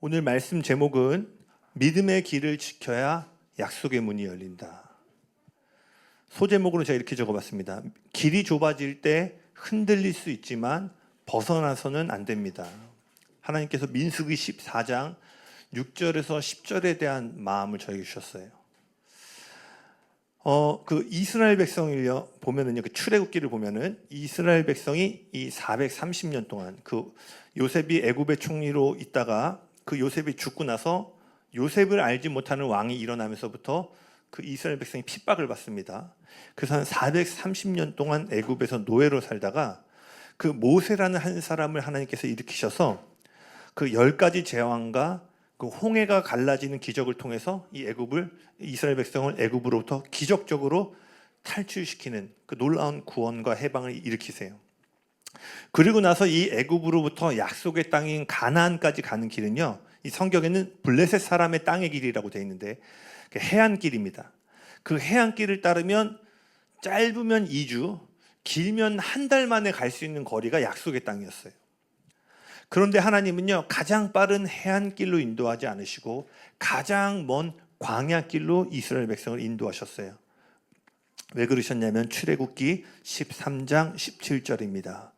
오늘 말씀 제목은 믿음의 길을 지켜야 약속의 문이 열린다. 소제목으로 제가 이렇게 적어봤습니다. 길이 좁아질 때 흔들릴 수 있지만 벗어나서는 안 됩니다. 하나님께서 민수기 14장 6절에서 10절에 대한 마음을 저에게 주셨어요. 그 이스라엘 백성을요 보면은요, 그 출애굽기를 보면은 이스라엘 백성이 이 430년 동안 그 요셉이 애굽의 총리로 있다가 그 요셉이 죽고 나서 요셉을 알지 못하는 왕이 일어나면서부터 그 이스라엘 백성이 핍박을 받습니다. 그래서 한 430년 동안 애굽에서 노예로 살다가 그 모세라는 한 사람을 하나님께서 일으키셔서 그 10가지 제왕과 그 홍해가 갈라지는 기적을 통해서 이 이스라엘 백성을 애굽으로부터 기적적으로 탈출시키는 그 놀라운 구원과 해방을 일으키세요. 그리고 나서 이 애굽으로부터 약속의 땅인 가나안까지 가는 길은요, 이 성경에는 블레셋 사람의 땅의 길이라고 되어 있는데 해안길입니다. 그 해안길을 따르면 짧으면 2주, 길면 한 달 만에 갈 수 있는 거리가 약속의 땅이었어요. 그런데 하나님은요, 가장 빠른 해안길로 인도하지 않으시고 가장 먼 광야길로 이스라엘 백성을 인도하셨어요. 왜 그러셨냐면 출애굽기 13장 17절입니다.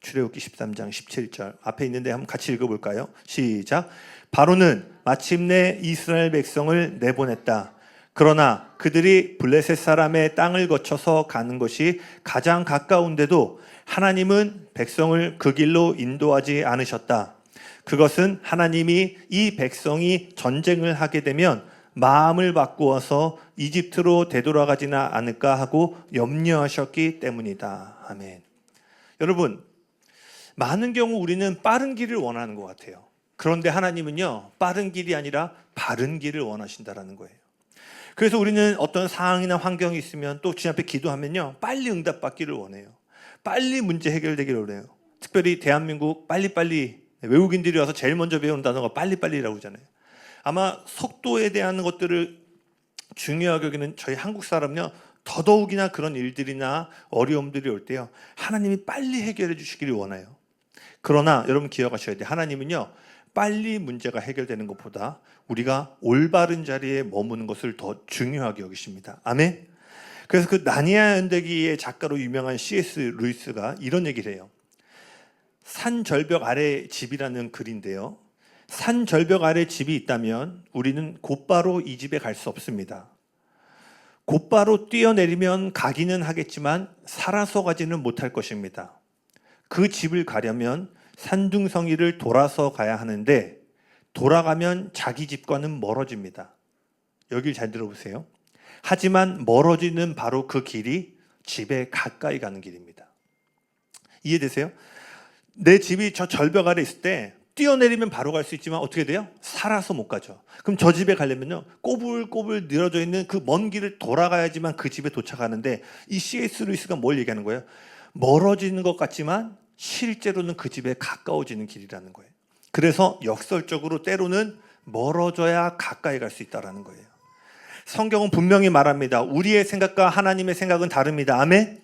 출애굽기 13장 17절 앞에 있는데 한번 같이 읽어볼까요? 시작. 바로는 마침내 이스라엘 백성을 내보냈다. 그러나 그들이 블레셋 사람의 땅을 거쳐서 가는 것이 가장 가까운데도 하나님은 백성을 그 길로 인도하지 않으셨다. 그것은 하나님이 이 백성이 전쟁을 하게 되면 마음을 바꾸어서 이집트로 되돌아가지는 않을까 하고 염려하셨기 때문이다. 아멘. 여러분, 많은 경우 우리는 빠른 길을 원하는 것 같아요. 그런데 하나님은요, 빠른 길이 아니라 바른 길을 원하신다라는 거예요. 그래서 우리는 어떤 상황이나 환경이 있으면 또 주님 앞에 기도하면요, 빨리 응답받기를 원해요. 빨리 문제 해결되기를 원해요. 특별히 대한민국 빨리빨리, 외국인들이 와서 제일 먼저 배우는 단어가 빨리빨리라고 하잖아요. 아마 속도에 대한 것들을 중요하게 여기는 저희 한국 사람은요, 더더욱이나 그런 일들이나 어려움들이 올 때요, 하나님이 빨리 해결해 주시기를 원해요. 그러나 여러분 기억하셔야 돼요. 하나님은요, 빨리 문제가 해결되는 것보다 우리가 올바른 자리에 머무는 것을 더 중요하게 여기십니다. 아멘. 그래서 그 나니아 연대기의 작가로 유명한 C.S. 루이스가 이런 얘기를 해요. 산 절벽 아래 집이라는 글인데요, 산 절벽 아래 집이 있다면 우리는 곧바로 이 집에 갈 수 없습니다. 곧바로 뛰어내리면 가기는 하겠지만 살아서 가지는 못할 것입니다. 그 집을 가려면 산둥성이를 돌아서 가야 하는데 돌아가면 자기 집과는 멀어집니다. 여길 잘 들어보세요. 하지만 멀어지는 바로 그 길이 집에 가까이 가는 길입니다. 이해되세요? 내 집이 저 절벽 아래 있을 때 뛰어내리면 바로 갈 수 있지만 어떻게 돼요? 살아서 못 가죠. 그럼 저 집에 가려면요, 꼬불꼬불 늘어져 있는 그 먼 길을 돌아가야지만 그 집에 도착하는데, 이 C.S. 루이스가 뭘 얘기하는 거예요? 멀어지는 것 같지만 실제로는 그 집에 가까워지는 길이라는 거예요. 그래서 역설적으로 때로는 멀어져야 가까이 갈 수 있다는 거예요. 성경은 분명히 말합니다. 우리의 생각과 하나님의 생각은 다릅니다. 아멘?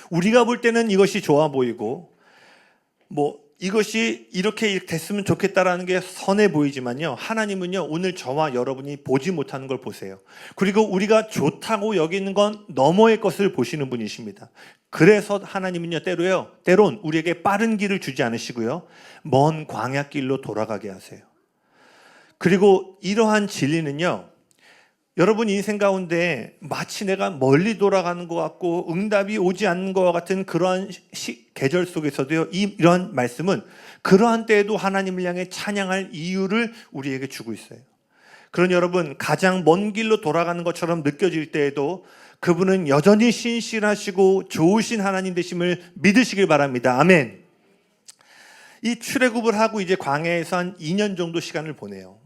우리가 볼 때는 이것이 좋아 보이고 이것이 이렇게 됐으면 좋겠다라는 게 선해 보이지만요, 하나님은요, 오늘 저와 여러분이 보지 못하는 걸 보세요. 그리고 우리가 좋다고 여기는 건 너머의 것을 보시는 분이십니다. 그래서 하나님은요, 때론 우리에게 빠른 길을 주지 않으시고요, 먼 광야길로 돌아가게 하세요. 그리고 이러한 진리는요, 여러분 인생 가운데 마치 내가 멀리 돌아가는 것 같고 응답이 오지 않는 것 같은 그러한 계절 속에서도요, 이러한 말씀은 그러한 때에도 하나님을 향해 찬양할 이유를 우리에게 주고 있어요. 그러니 여러분, 가장 먼 길로 돌아가는 것처럼 느껴질 때에도 그분은 여전히 신실하시고 좋으신 하나님 되심을 믿으시길 바랍니다. 아멘. 이 출애굽을 하고 이제 광야에서 한 2년 정도 시간을 보내요.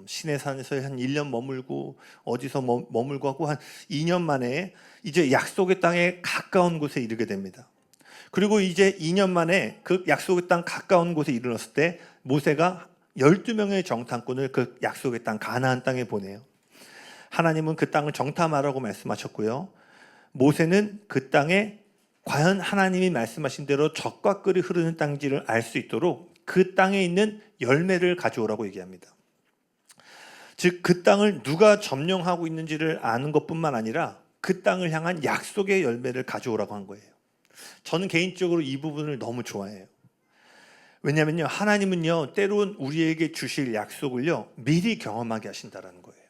시내산에서 한 1년 머물고 어디서 머물고 하고 한 2년 만에 이제 약속의 땅에 가까운 곳에 이르게 됩니다. 그리고 이제 2년 만에 그 약속의 땅 가까운 곳에 이르렀을 때 모세가 12명의 정탐꾼을 그 약속의 땅 가나안 땅에 보내요. 하나님은 그 땅을 정탐하라고 말씀하셨고요, 모세는 그 땅에 과연 하나님이 말씀하신 대로 적과 꿀이 흐르는 땅인지를 알 수 있도록 그 땅에 있는 열매를 가져오라고 얘기합니다. 즉 그 땅을 누가 점령하고 있는지를 아는 것뿐만 아니라 그 땅을 향한 약속의 열매를 가져오라고 한 거예요. 저는 개인적으로 이 부분을 너무 좋아해요. 왜냐하면요, 하나님은요 때론 우리에게 주실 약속을요 미리 경험하게 하신다는 거예요.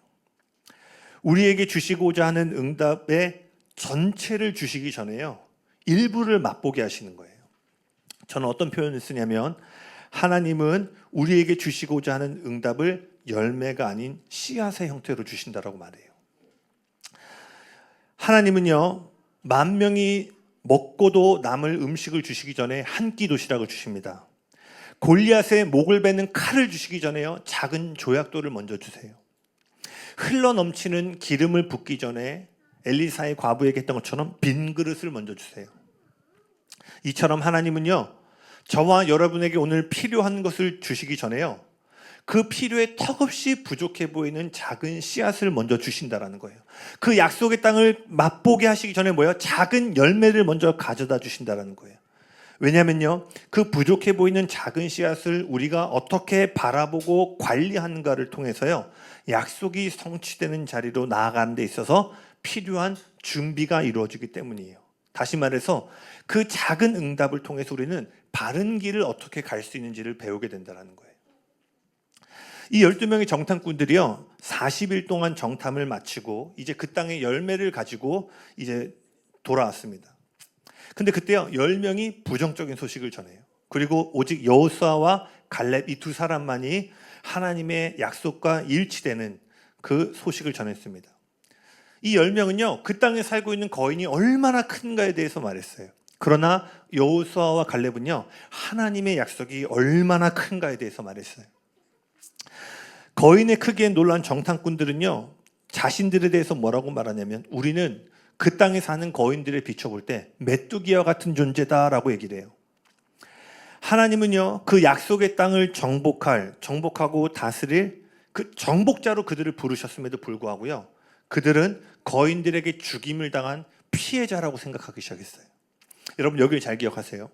우리에게 주시고자 하는 응답의 전체를 주시기 전에요 일부를 맛보게 하시는 거예요. 저는 어떤 표현을 쓰냐면, 하나님은 우리에게 주시고자 하는 응답을 열매가 아닌 씨앗의 형태로 주신다라고 말해요. 하나님은요 만 명이 먹고도 남을 음식을 주시기 전에 한 끼 도시락을 주십니다. 골리앗의 목을 베는 칼을 주시기 전에요 작은 조약돌을 먼저 주세요. 흘러 넘치는 기름을 붓기 전에 엘리사의 과부에게 했던 것처럼 빈 그릇을 먼저 주세요. 이처럼 하나님은요 저와 여러분에게 오늘 필요한 것을 주시기 전에요 그 필요에 턱없이 부족해 보이는 작은 씨앗을 먼저 주신다라는 거예요. 그 약속의 땅을 맛보게 하시기 전에 뭐예요? 작은 열매를 먼저 가져다 주신다라는 거예요. 왜냐하면요 그 부족해 보이는 작은 씨앗을 우리가 어떻게 바라보고 관리하는가를 통해서요 약속이 성취되는 자리로 나아가는 데 있어서 필요한 준비가 이루어지기 때문이에요. 다시 말해서 그 작은 응답을 통해서 우리는 바른 길을 어떻게 갈 수 있는지를 배우게 된다는 거예요. 이 12명의 정탐꾼들이요 40일 동안 정탐을 마치고 이제 그 땅의 열매를 가지고 이제 돌아왔습니다. 근데 그때요 10명이 부정적인 소식을 전해요. 그리고 오직 여호수아와 갈렙 이 두 사람만이 하나님의 약속과 일치되는 그 소식을 전했습니다. 이 10명은요 그 땅에 살고 있는 거인이 얼마나 큰가에 대해서 말했어요. 그러나 여호수아와 갈렙은요 하나님의 약속이 얼마나 큰가에 대해서 말했어요. 거인의 크기에 놀란 정탐꾼들은요 자신들에 대해서 뭐라고 말하냐면, 우리는 그 땅에 사는 거인들을 비춰볼 때 메뚜기와 같은 존재다라고 얘기를 해요. 하나님은요 그 약속의 땅을 정복하고 다스릴 그 정복자로 그들을 부르셨음에도 불구하고요 그들은 거인들에게 죽임을 당한 피해자라고 생각하기 시작했어요. 여러분 여기를 잘 기억하세요.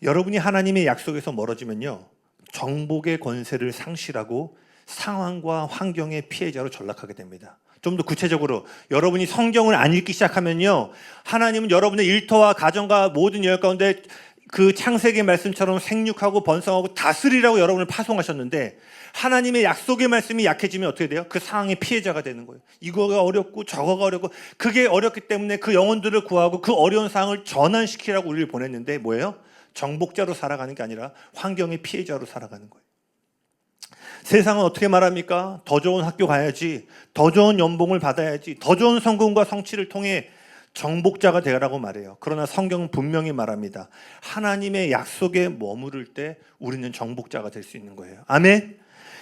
여러분이 하나님의 약속에서 멀어지면요 정복의 권세를 상실하고 상황과 환경의 피해자로 전락하게 됩니다. 좀 더 구체적으로 여러분이 성경을 안 읽기 시작하면요 하나님은 여러분의 일터와 가정과 모든 일 가운데 그 창세기 말씀처럼 생육하고 번성하고 다스리라고 여러분을 파송하셨는데, 하나님의 약속의 말씀이 약해지면 어떻게 돼요? 그 상황의 피해자가 되는 거예요. 이거가 어렵고 저거가 어렵고, 그게 어렵기 때문에 그 영혼들을 구하고 그 어려운 상황을 전환시키라고 우리를 보냈는데 뭐예요? 정복자로 살아가는 게 아니라 환경의 피해자로 살아가는 거예요. 세상은 어떻게 말합니까? 더 좋은 학교 가야지, 더 좋은 연봉을 받아야지, 더 좋은 성공과 성취를 통해 정복자가 되라고 말해요. 그러나 성경은 분명히 말합니다. 하나님의 약속에 머무를 때 우리는 정복자가 될 수 있는 거예요. 아멘.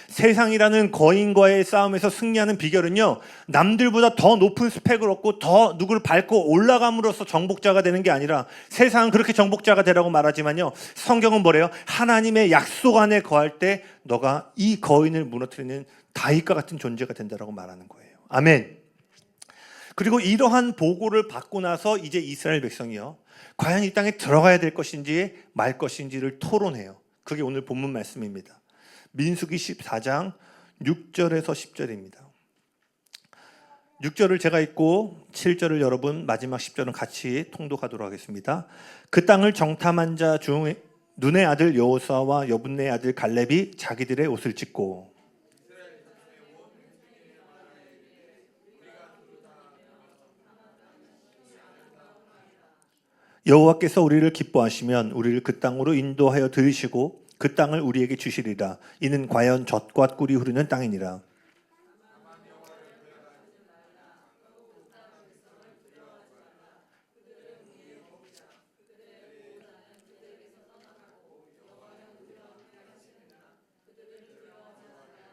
세상이라는 거인과의 싸움에서 승리하는 비결은요 남들보다 더 높은 스펙을 얻고 더 누구를 밟고 올라감으로써 정복자가 되는 게 아니라, 세상은 그렇게 정복자가 되라고 말하지만요 성경은 뭐래요? 하나님의 약속 안에 거할 때 너가 이 거인을 무너뜨리는 다윗과 같은 존재가 된다라고 말하는 거예요. 아멘. 그리고 이러한 보고를 받고 나서 이제 이스라엘 백성이요 과연 이 땅에 들어가야 될 것인지 말 것인지를 토론해요. 그게 오늘 본문 말씀입니다. 민수기 14장 6절에서 10절입니다. 6절을 제가 읽고 7절을 여러분, 마지막 10절은 같이 통독하도록 하겠습니다. 그 땅을 정탐한 자 중 눈의 아들 여호수아와 여분의 아들 갈렙이 자기들의 옷을 찢고, 여호와께서 우리를 기뻐하시면 우리를 그 땅으로 인도하여 들이시고 그 땅을 우리에게 주시리라. 이는 과연 젖과 꿀이 흐르는 땅이니라.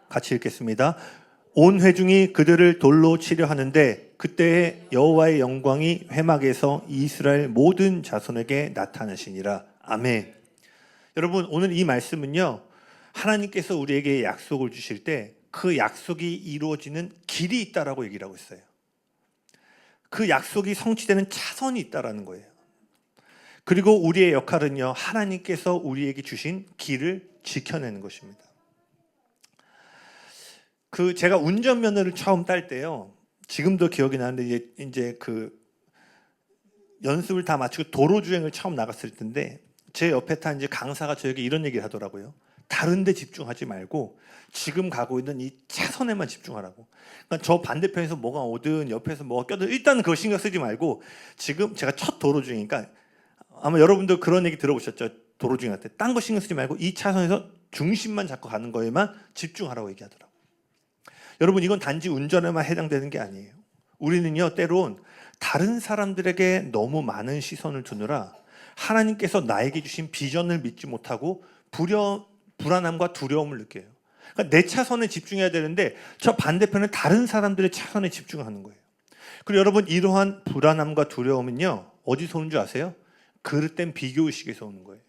같이 읽겠습니다. 온 회중이 그들을 돌로 치려 하는데 그때에 여호와의 영광이 회막에서 이스라엘 모든 자손에게 나타나시니라. 아멘. 여러분, 오늘 이 말씀은요 하나님께서 우리에게 약속을 주실 때 그 약속이 이루어지는 길이 있다라고 얘기를 하고 있어요. 그 약속이 성취되는 차선이 있다라는 거예요. 그리고 우리의 역할은요 하나님께서 우리에게 주신 길을 지켜내는 것입니다. 제가 운전면허를 처음 딸 때요. 지금도 기억이 나는데 이제 연습을 다 마치고 도로 주행을 처음 나갔을 텐데 제 옆에 탄 이제 강사가 저에게 이런 얘기를 하더라고요. 다른 데 집중하지 말고 지금 가고 있는 이 차선에만 집중하라고. 그러니까 저 반대편에서 뭐가 오든 옆에서 뭐가 껴든 일단 그거 신경 쓰지 말고 지금 제가 첫 도로 주행이니까 아마 여러분도 그런 얘기 들어보셨죠. 도로 주행할 때 딴 거 신경 쓰지 말고 이 차선에서 중심만 잡고 가는 거에만 집중하라고 얘기하더라고요. 여러분 이건 단지 운전에만 해당되는 게 아니에요. 우리는요 때론 다른 사람들에게 너무 많은 시선을 두느라 하나님께서 나에게 주신 비전을 믿지 못하고 불안함과 두려움을 느껴요. 그러니까 내 차선에 집중해야 되는데 저 반대편에 다른 사람들의 차선에 집중하는 거예요. 그리고 여러분 이러한 불안함과 두려움은요 어디서 오는 줄 아세요? 그릇된 비교의식에서 오는 거예요.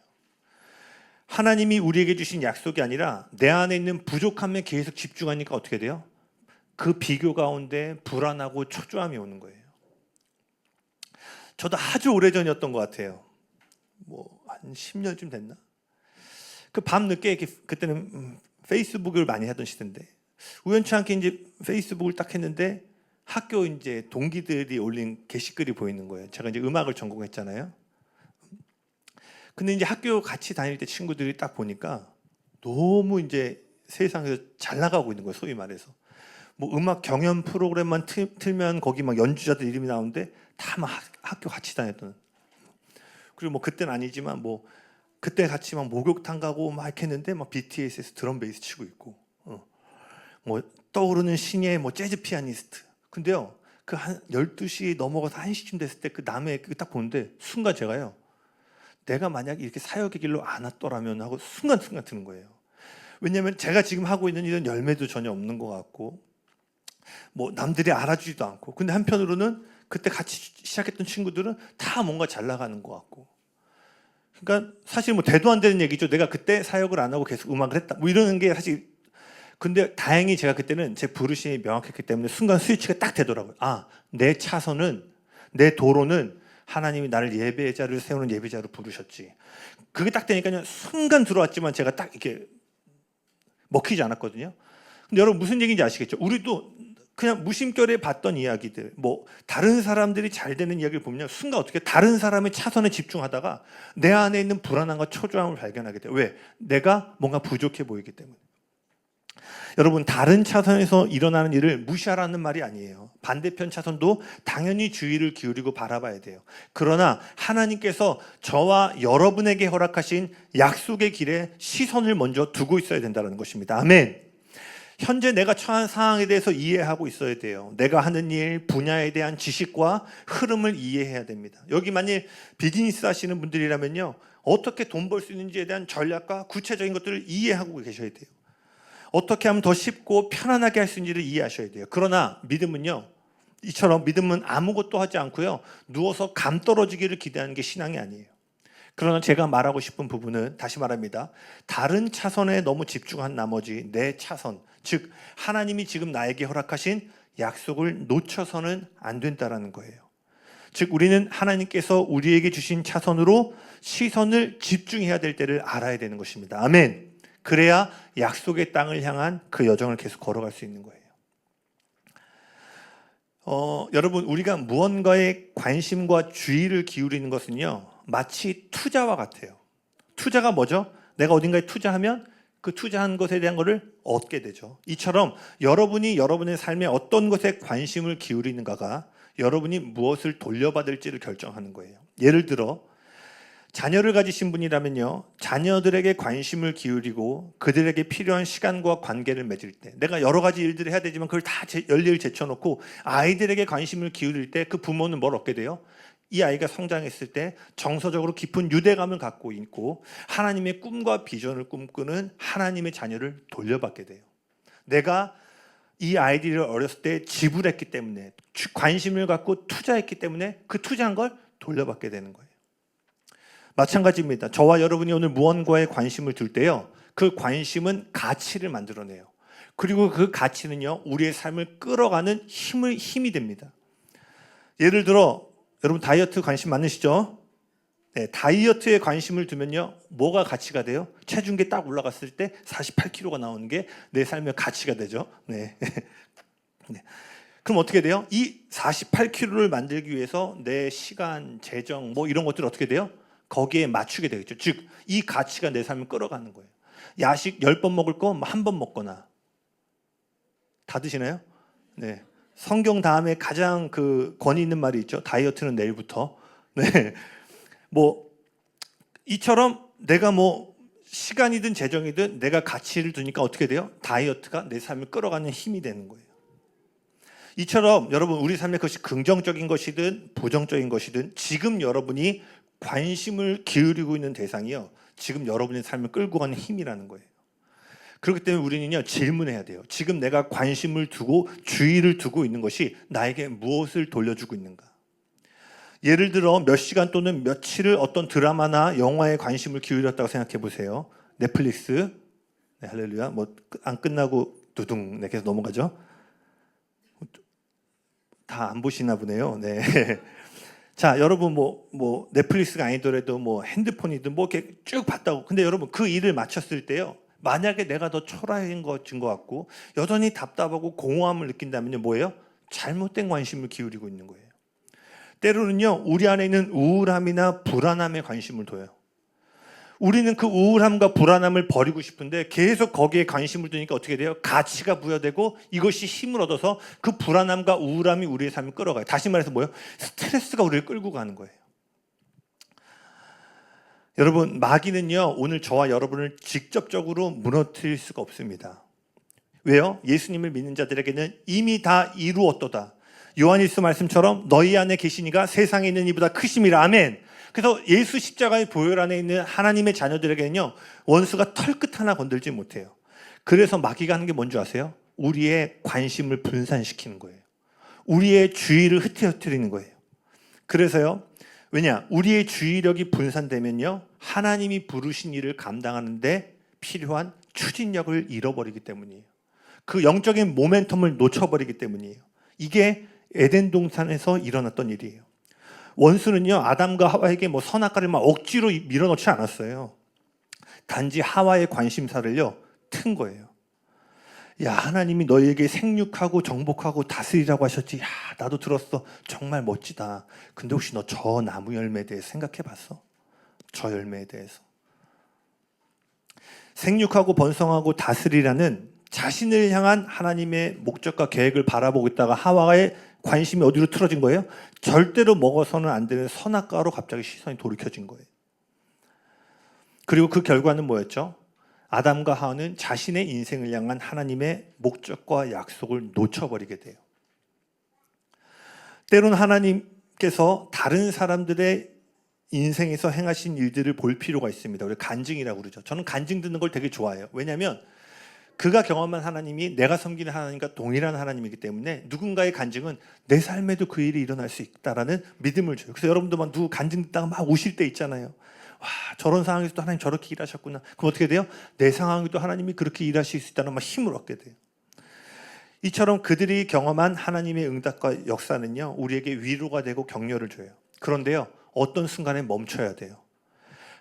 하나님이 우리에게 주신 약속이 아니라 내 안에 있는 부족함에 계속 집중하니까 어떻게 돼요? 그 비교 가운데 불안하고 초조함이 오는 거예요. 저도 아주 오래전이었던 것 같아요. 한 10년쯤 됐나? 그 밤늦게 그때는 페이스북을 많이 하던 시대인데 우연치 않게 이제 페이스북을 딱 했는데 학교 이제 동기들이 올린 게시글이 보이는 거예요. 제가 이제 음악을 전공했잖아요. 근데 이제 학교 같이 다닐 때 친구들이 딱 보니까 너무 이제 세상에서 잘 나가고 있는 거예요. 소위 말해서. 음악 경연 프로그램만 틀면 거기 막 연주자들 이름이 나오는데 다 막 학교 같이 다녔던. 그리고 그때는 아니지만 그때 같이 막 목욕탕 가고 막 이렇게 했는데 BTS에서 드럼 베이스 치고 있고 떠오르는 신예 재즈 피아니스트. 근데요 그 한 12시 넘어가서 1시쯤 됐을 때 그 남의 딱 보는데 순간 제가요 내가 만약에 이렇게 사역의 길로 안 왔더라면 하고 순간 드는 거예요. 왜냐하면 제가 지금 하고 있는 일은 열매도 전혀 없는 것 같고 남들이 알아주지도 않고 근데 한편으로는 그때 같이 시작했던 친구들은 다 뭔가 잘 나가는 것 같고 그러니까 사실 대도 안 되는 얘기죠. 내가 그때 사역을 안 하고 계속 음악을 했다 이러는 게 사실. 근데 다행히 제가 그때는 제 부르심이 명확했기 때문에 순간 스위치가 딱 되더라고요. 내 차선은 내 도로는 하나님이 나를 예배자를 세우는 예배자로 부르셨지. 그게 딱 되니까요 순간 들어왔지만 제가 딱 이렇게 먹히지 않았거든요. 근데 여러분 무슨 얘기인지 아시겠죠? 우리도 그냥 무심결에 봤던 이야기들 다른 사람들이 잘 되는 이야기를 보면 순간 어떻게 다른 사람의 차선에 집중하다가 내 안에 있는 불안함과 초조함을 발견하게 돼요. 왜? 내가 뭔가 부족해 보이기 때문에. 여러분 다른 차선에서 일어나는 일을 무시하라는 말이 아니에요. 반대편 차선도 당연히 주의를 기울이고 바라봐야 돼요. 그러나 하나님께서 저와 여러분에게 허락하신 약속의 길에 시선을 먼저 두고 있어야 된다는 것입니다. 아멘. 현재 내가 처한 상황에 대해서 이해하고 있어야 돼요. 내가 하는 일, 분야에 대한 지식과 흐름을 이해해야 됩니다. 여기 만일 비즈니스 하시는 분들이라면요 어떻게 돈 벌 수 있는지에 대한 전략과 구체적인 것들을 이해하고 계셔야 돼요. 어떻게 하면 더 쉽고 편안하게 할 수 있는지를 이해하셔야 돼요. 그러나 믿음은요 이처럼 믿음은 아무것도 하지 않고요 누워서 감 떨어지기를 기대하는 게 신앙이 아니에요. 그러나 제가 말하고 싶은 부분은 다시 말합니다. 다른 차선에 너무 집중한 나머지 내 차선, 즉 하나님이 지금 나에게 허락하신 약속을 놓쳐서는 안 된다는 거예요. 즉 우리는 하나님께서 우리에게 주신 차선으로 시선을 집중해야 될 때를 알아야 되는 것입니다. 아멘. 그래야 약속의 땅을 향한 그 여정을 계속 걸어갈 수 있는 거예요. 여러분 우리가 무언가에 관심과 주의를 기울이는 것은요 마치 투자와 같아요. 투자가 뭐죠? 내가 어딘가에 투자하면 그 투자한 것에 대한 것을 얻게 되죠. 이처럼 여러분이 여러분의 삶에 어떤 것에 관심을 기울이는가가 여러분이 무엇을 돌려받을지를 결정하는 거예요. 예를 들어 자녀를 가지신 분이라면요 자녀들에게 관심을 기울이고 그들에게 필요한 시간과 관계를 맺을 때 내가 여러 가지 일들을 해야 되지만 그걸 다 열일 제쳐놓고 아이들에게 관심을 기울일 때 그 부모는 뭘 얻게 돼요? 이 아이가 성장했을 때 정서적으로 깊은 유대감을 갖고 있고 하나님의 꿈과 비전을 꿈꾸는 하나님의 자녀를 돌려받게 돼요. 내가 이 아이들을 어렸을 때 지불했기 때문에 관심을 갖고 투자했기 때문에 그 투자한 걸 돌려받게 되는 거예요. 마찬가지입니다. 저와 여러분이 오늘 무언가에 관심을 둘 때요 그 관심은 가치를 만들어내요. 그리고 그 가치는요 우리의 삶을 끌어가는 힘이 됩니다. 예를 들어 여러분 다이어트 관심 많으시죠? 네, 다이어트에 관심을 두면요, 뭐가 가치가 돼요? 체중계 딱 올라갔을 때 48kg가 나오는 게 내 삶의 가치가 되죠. 네. 네. 그럼 어떻게 돼요? 이 48kg를 만들기 위해서 내 시간, 재정, 뭐 이런 것들 어떻게 돼요? 거기에 맞추게 되겠죠. 즉, 이 가치가 내 삶을 끌어가는 거예요. 야식 10번 먹을 거 한 번 먹거나. 다 드시나요? 네. 성경 다음에 가장 그 권위 있는 말이 있죠. 다이어트는 내일부터. 네. 뭐 이처럼 내가 뭐 시간이든 재정이든 내가 가치를 두니까 어떻게 돼요? 다이어트가 내 삶을 끌어가는 힘이 되는 거예요. 이처럼 여러분, 우리 삶에 그것이 긍정적인 것이든 부정적인 것이든 지금 여러분이 관심을 기울이고 있는 대상이요, 지금 여러분의 삶을 끌고 가는 힘이라는 거예요. 그렇기 때문에 우리는요, 질문해야 돼요. 지금 내가 관심을 두고 주의를 두고 있는 것이 나에게 무엇을 돌려주고 있는가? 예를 들어 몇 시간 또는 며칠을 어떤 드라마나 영화에 관심을 기울였다고 생각해 보세요. 넷플릭스, 네, 할렐루야. 뭐 안 끝나고 두둥, 네, 계속 넘어가죠. 다 안 보시나 보네요. 네. 자, 여러분 뭐 넷플릭스가 아니더라도 뭐 핸드폰이든 뭐 이렇게 쭉 봤다고. 근데 여러분, 그 일을 마쳤을 때요, 만약에 내가 더 초라해진 것 같고 여전히 답답하고 공허함을 느낀다면요, 뭐예요? 잘못된 관심을 기울이고 있는 거예요. 때로는요, 우리 안에 있는 우울함이나 불안함에 관심을 둬요. 우리는 그 우울함과 불안함을 버리고 싶은데 계속 거기에 관심을 두니까 어떻게 돼요? 가치가 부여되고 이것이 힘을 얻어서 그 불안함과 우울함이 우리의 삶을 끌어가요. 다시 말해서 뭐예요? 스트레스가 우리를 끌고 가는 거예요. 여러분, 마귀는요, 오늘 저와 여러분을 직접적으로 무너뜨릴 수가 없습니다. 왜요? 예수님을 믿는 자들에게는 이미 다 이루었도다. 요한일서 말씀처럼 너희 안에 계신 이가 세상에 있는 이보다 크심이라. 아멘. 그래서 예수 십자가의 보혈 안에 있는 하나님의 자녀들에게는요, 원수가 털끝 하나 건들지 못해요. 그래서 마귀가 하는 게 뭔지 아세요? 우리의 관심을 분산시키는 거예요. 우리의 주의를 흩어뜨리는 거예요. 그래서요, 왜냐? 우리의 주의력이 분산되면요, 하나님이 부르신 일을 감당하는데 필요한 추진력을 잃어버리기 때문이에요. 그 영적인 모멘텀을 놓쳐버리기 때문이에요. 이게 에덴 동산에서 일어났던 일이에요. 원수는요, 아담과 하와에게 뭐 선악과를 막 억지로 밀어넣지 않았어요. 단지 하와의 관심사를요, 튼 거예요. 야, 하나님이 너희에게 생육하고 정복하고 다스리라고 하셨지. 야, 나도 들었어. 정말 멋지다. 근데 혹시 너 저 나무 열매에 대해서 생각해 봤어? 저 열매에 대해서. 생육하고 번성하고 다스리라는 자신을 향한 하나님의 목적과 계획을 바라보고 있다가 하와의 관심이 어디로 틀어진 거예요? 절대로 먹어서는 안 되는 선악과로 갑자기 시선이 돌이켜진 거예요. 그리고 그 결과는 뭐였죠? 아담과 하와는 자신의 인생을 향한 하나님의 목적과 약속을 놓쳐버리게 돼요. 때로는 하나님께서 다른 사람들의 인생에서 행하신 일들을 볼 필요가 있습니다. 우리 간증이라고 그러죠. 저는 간증 듣는 걸 되게 좋아해요. 왜냐하면 그가 경험한 하나님이 내가 섬기는 하나님과 동일한 하나님이기 때문에 누군가의 간증은 내 삶에도 그 일이 일어날 수 있다라는 믿음을 줘요. 그래서 여러분도 막 누구 간증 듣다가 막 우실 때 있잖아요. 와, 저런 상황에서도 하나님 저렇게 일하셨구나. 그럼 어떻게 돼요? 내 상황에도 하나님이 그렇게 일하실 수 있다는 막 힘을 얻게 돼요. 이처럼 그들이 경험한 하나님의 응답과 역사는요, 우리에게 위로가 되고 격려를 줘요. 그런데요, 어떤 순간에 멈춰야 돼요.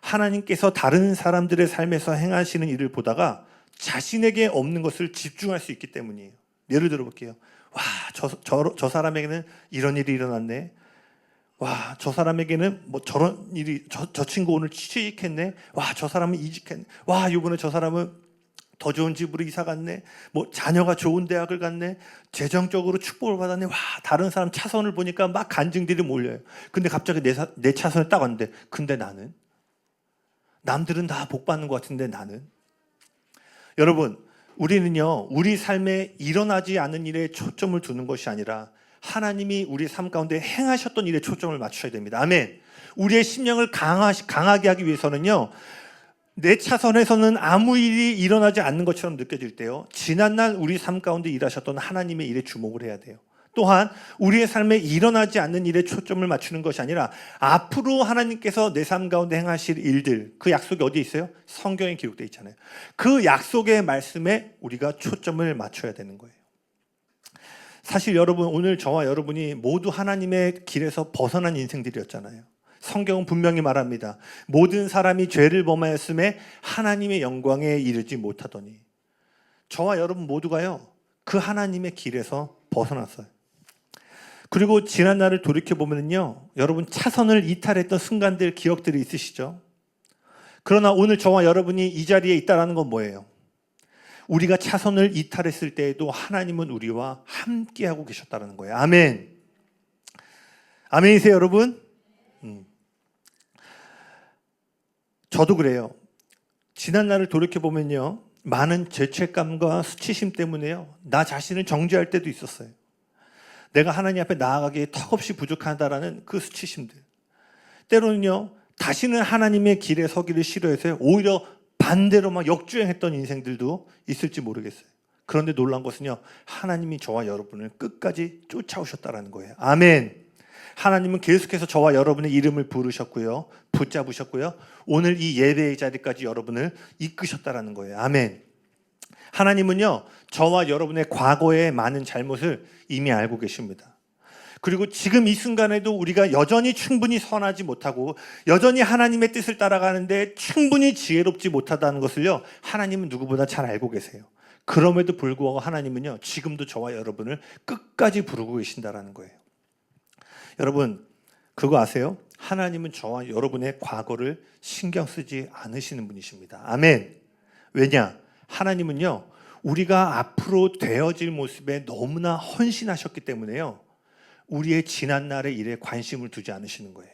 하나님께서 다른 사람들의 삶에서 행하시는 일을 보다가 자신에게 없는 것을 집중할 수 있기 때문이에요. 예를 들어 볼게요. 와, 저 사람에게는 이런 일이 일어났네. 와, 저 사람에게는 뭐 저런 일이, 저 친구 오늘 취직했네. 와, 저 사람은 이직했네. 와, 이번에 저 사람은 더 좋은 집으로 이사 갔네. 뭐 자녀가 좋은 대학을 갔네. 재정적으로 축복을 받았네. 와, 다른 사람 차선을 보니까 막 간증들이 몰려요. 근데 갑자기 내 차선에 딱 왔는데, 근데 나는? 남들은 다 복 받는 것 같은데 나는? 여러분, 우리는요, 우리 삶에 일어나지 않은 일에 초점을 두는 것이 아니라 하나님이 우리 삶 가운데 행하셨던 일에 초점을 맞춰야 됩니다. 아멘. 우리의 심령을 강하게 하기 위해서는요, 내 차선에서는 아무 일이 일어나지 않는 것처럼 느껴질 때요, 지난날 우리 삶 가운데 일하셨던 하나님의 일에 주목을 해야 돼요. 또한 우리의 삶에 일어나지 않는 일에 초점을 맞추는 것이 아니라 앞으로 하나님께서 내 삶 가운데 행하실 일들, 그 약속이 어디에 있어요? 성경에 기록되어 있잖아요. 그 약속의 말씀에 우리가 초점을 맞춰야 되는 거예요. 사실 여러분, 오늘 저와 여러분이 모두 하나님의 길에서 벗어난 인생들이었잖아요. 성경은 분명히 말합니다. 모든 사람이 죄를 범하였음에 하나님의 영광에 이르지 못하더니. 저와 여러분 모두가요, 그 하나님의 길에서 벗어났어요. 그리고 지난 날을 돌이켜보면요, 여러분 차선을 이탈했던 순간들 기억들이 있으시죠? 그러나 오늘 저와 여러분이 이 자리에 있다는 건 뭐예요? 우리가 차선을 이탈했을 때에도 하나님은 우리와 함께하고 계셨다는 거예요. 아멘. 아멘이세요, 여러분? 저도 그래요. 지난 날을 돌이켜보면요, 많은 죄책감과 수치심 때문에요, 나 자신을 정죄할 때도 있었어요. 내가 하나님 앞에 나아가기에 턱없이 부족하다라는 그 수치심들. 때로는요, 다시는 하나님의 길에 서기를 싫어해서요, 오히려 반대로 막 역주행했던 인생들도 있을지 모르겠어요. 그런데 놀라운 것은요, 하나님이 저와 여러분을 끝까지 쫓아오셨다는 거예요. 아멘. 하나님은 계속해서 저와 여러분의 이름을 부르셨고요, 붙잡으셨고요, 오늘 이 예배의 자리까지 여러분을 이끄셨다는 거예요. 아멘. 하나님은요, 저와 여러분의 과거의 많은 잘못을 이미 알고 계십니다. 그리고 지금 이 순간에도 우리가 여전히 충분히 선하지 못하고 여전히 하나님의 뜻을 따라가는데 충분히 지혜롭지 못하다는 것을요, 하나님은 누구보다 잘 알고 계세요. 그럼에도 불구하고 하나님은요, 지금도 저와 여러분을 끝까지 부르고 계신다는 거예요. 여러분, 그거 아세요? 하나님은 저와 여러분의 과거를 신경 쓰지 않으시는 분이십니다. 아멘. 왜냐? 하나님은요, 우리가 앞으로 되어질 모습에 너무나 헌신하셨기 때문에요, 우리의 지난날의 일에 관심을 두지 않으시는 거예요.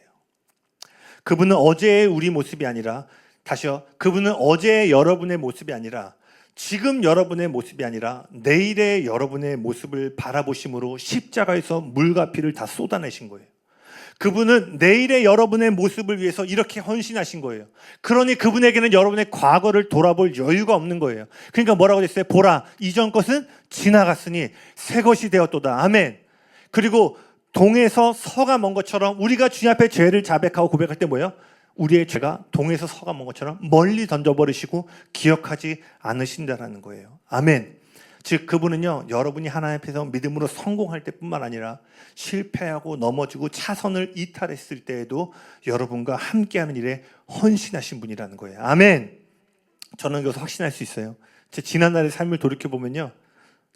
그분은 어제의 우리 모습이 아니라, 다시요, 그분은 어제의 여러분의 모습이 아니라, 지금 여러분의 모습이 아니라 내일의 여러분의 모습을 바라보심으로 십자가에서 물과 피를 다 쏟아내신 거예요. 그분은 내일의 여러분의 모습을 위해서 이렇게 헌신하신 거예요. 그러니 그분에게는 여러분의 과거를 돌아볼 여유가 없는 거예요. 그러니까 뭐라고 했어요? 보라, 이전 것은 지나갔으니 새 것이 되었도다. 아멘. 그리고 동에서 서가 먼 것처럼 우리가 주님 앞에 죄를 자백하고 고백할 때 뭐예요? 우리의 죄가 동에서 서가 먼 것처럼 멀리 던져버리시고 기억하지 않으신다라는 거예요. 아멘. 즉 그분은요, 여러분이 하나님 앞에서 믿음으로 성공할 때뿐만 아니라 실패하고 넘어지고 차선을 이탈했을 때에도 여러분과 함께하는 일에 헌신하신 분이라는 거예요. 아멘. 저는 이것을 확신할 수 있어요. 제 지난날의 삶을 돌이켜보면요,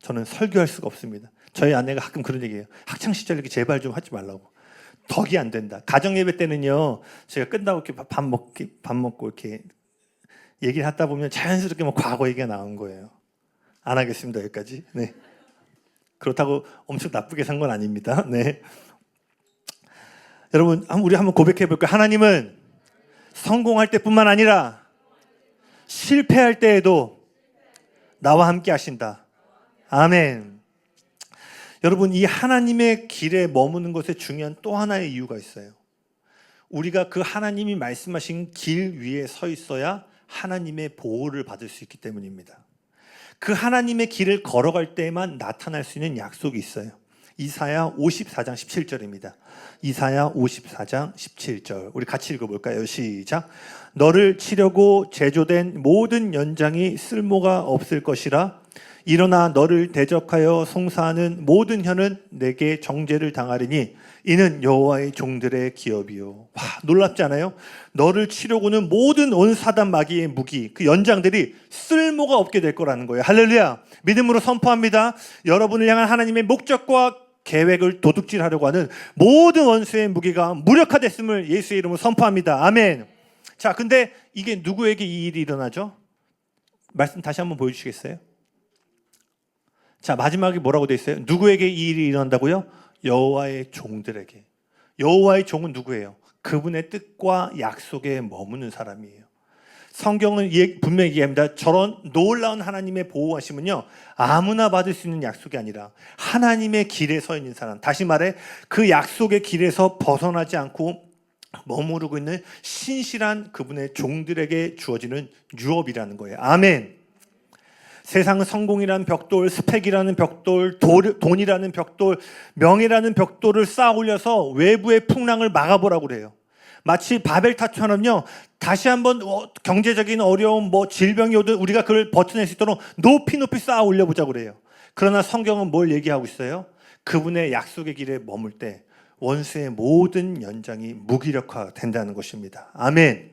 저는 설교할 수가 없습니다. 저희 아내가 가끔 그런 얘기해요. 학창시절 이렇게 제발 좀 하지 말라고. 덕이 안 된다. 가정예배 때는요, 제가 끝나고 이렇게 밥 먹고 이렇게 얘기를 하다 보면 자연스럽게 뭐 과거 얘기가 나온 거예요. 안 하겠습니다, 여기까지. 네. 그렇다고 엄청 나쁘게 산 건 아닙니다. 네. 여러분, 우리 한번 고백해 볼까요? 하나님은 성공할 때뿐만 아니라 실패할 때에도 나와 함께 하신다. 아멘. 여러분, 이 하나님의 길에 머무는 것에 중요한 또 하나의 이유가 있어요. 우리가 그 하나님이 말씀하신 길 위에 서 있어야 하나님의 보호를 받을 수 있기 때문입니다. 그 하나님의 길을 걸어갈 때에만 나타날 수 있는 약속이 있어요. 이사야 54장 17절입니다. 이사야 54장 17절. 우리 같이 읽어볼까요? 시작. 너를 치려고 제조된 모든 연장이 쓸모가 없을 것이라. 일어나 너를 대적하여 송사하는 모든 혀는 내게 정죄를 당하리니 이는 여호와의 종들의 기업이요. 와, 놀랍지 않아요? 너를 치려고는 모든 온 사단 마귀의 무기, 그 연장들이 쓸모가 없게 될 거라는 거예요. 할렐루야. 믿음으로 선포합니다. 여러분을 향한 하나님의 목적과 계획을 도둑질하려고 하는 모든 원수의 무기가 무력화됐음을 예수의 이름으로 선포합니다. 아멘. 자, 근데 이게 누구에게 이 일이 일어나죠? 말씀 다시 한번 보여주시겠어요? 자, 마지막에 뭐라고 돼 있어요? 누구에게 이 일이 일어난다고요? 여호와의 종들에게. 여호와의 종은 누구예요? 그분의 뜻과 약속에 머무는 사람이에요. 성경은 분명히 얘기합니다. 저런 놀라운 하나님의 보호하심은요, 아무나 받을 수 있는 약속이 아니라 하나님의 길에 서 있는 사람, 다시 말해 그 약속의 길에서 벗어나지 않고 머무르고 있는 신실한 그분의 종들에게 주어지는 유업이라는 거예요. 아멘. 세상은 성공이라는 벽돌, 스펙이라는 벽돌, 돈이라는 벽돌, 명예라는 벽돌을 쌓아 올려서 외부의 풍랑을 막아보라고 그래요. 마치 바벨탑처럼요, 다시 한번 경제적인 어려움, 질병이 오든 우리가 그걸 버텨낼 수 있도록 높이 쌓아 올려보자고 그래요. 그러나 성경은 뭘 얘기하고 있어요? 그분의 약속의 길에 머물 때 원수의 모든 연장이 무기력화된다는 것입니다. 아멘.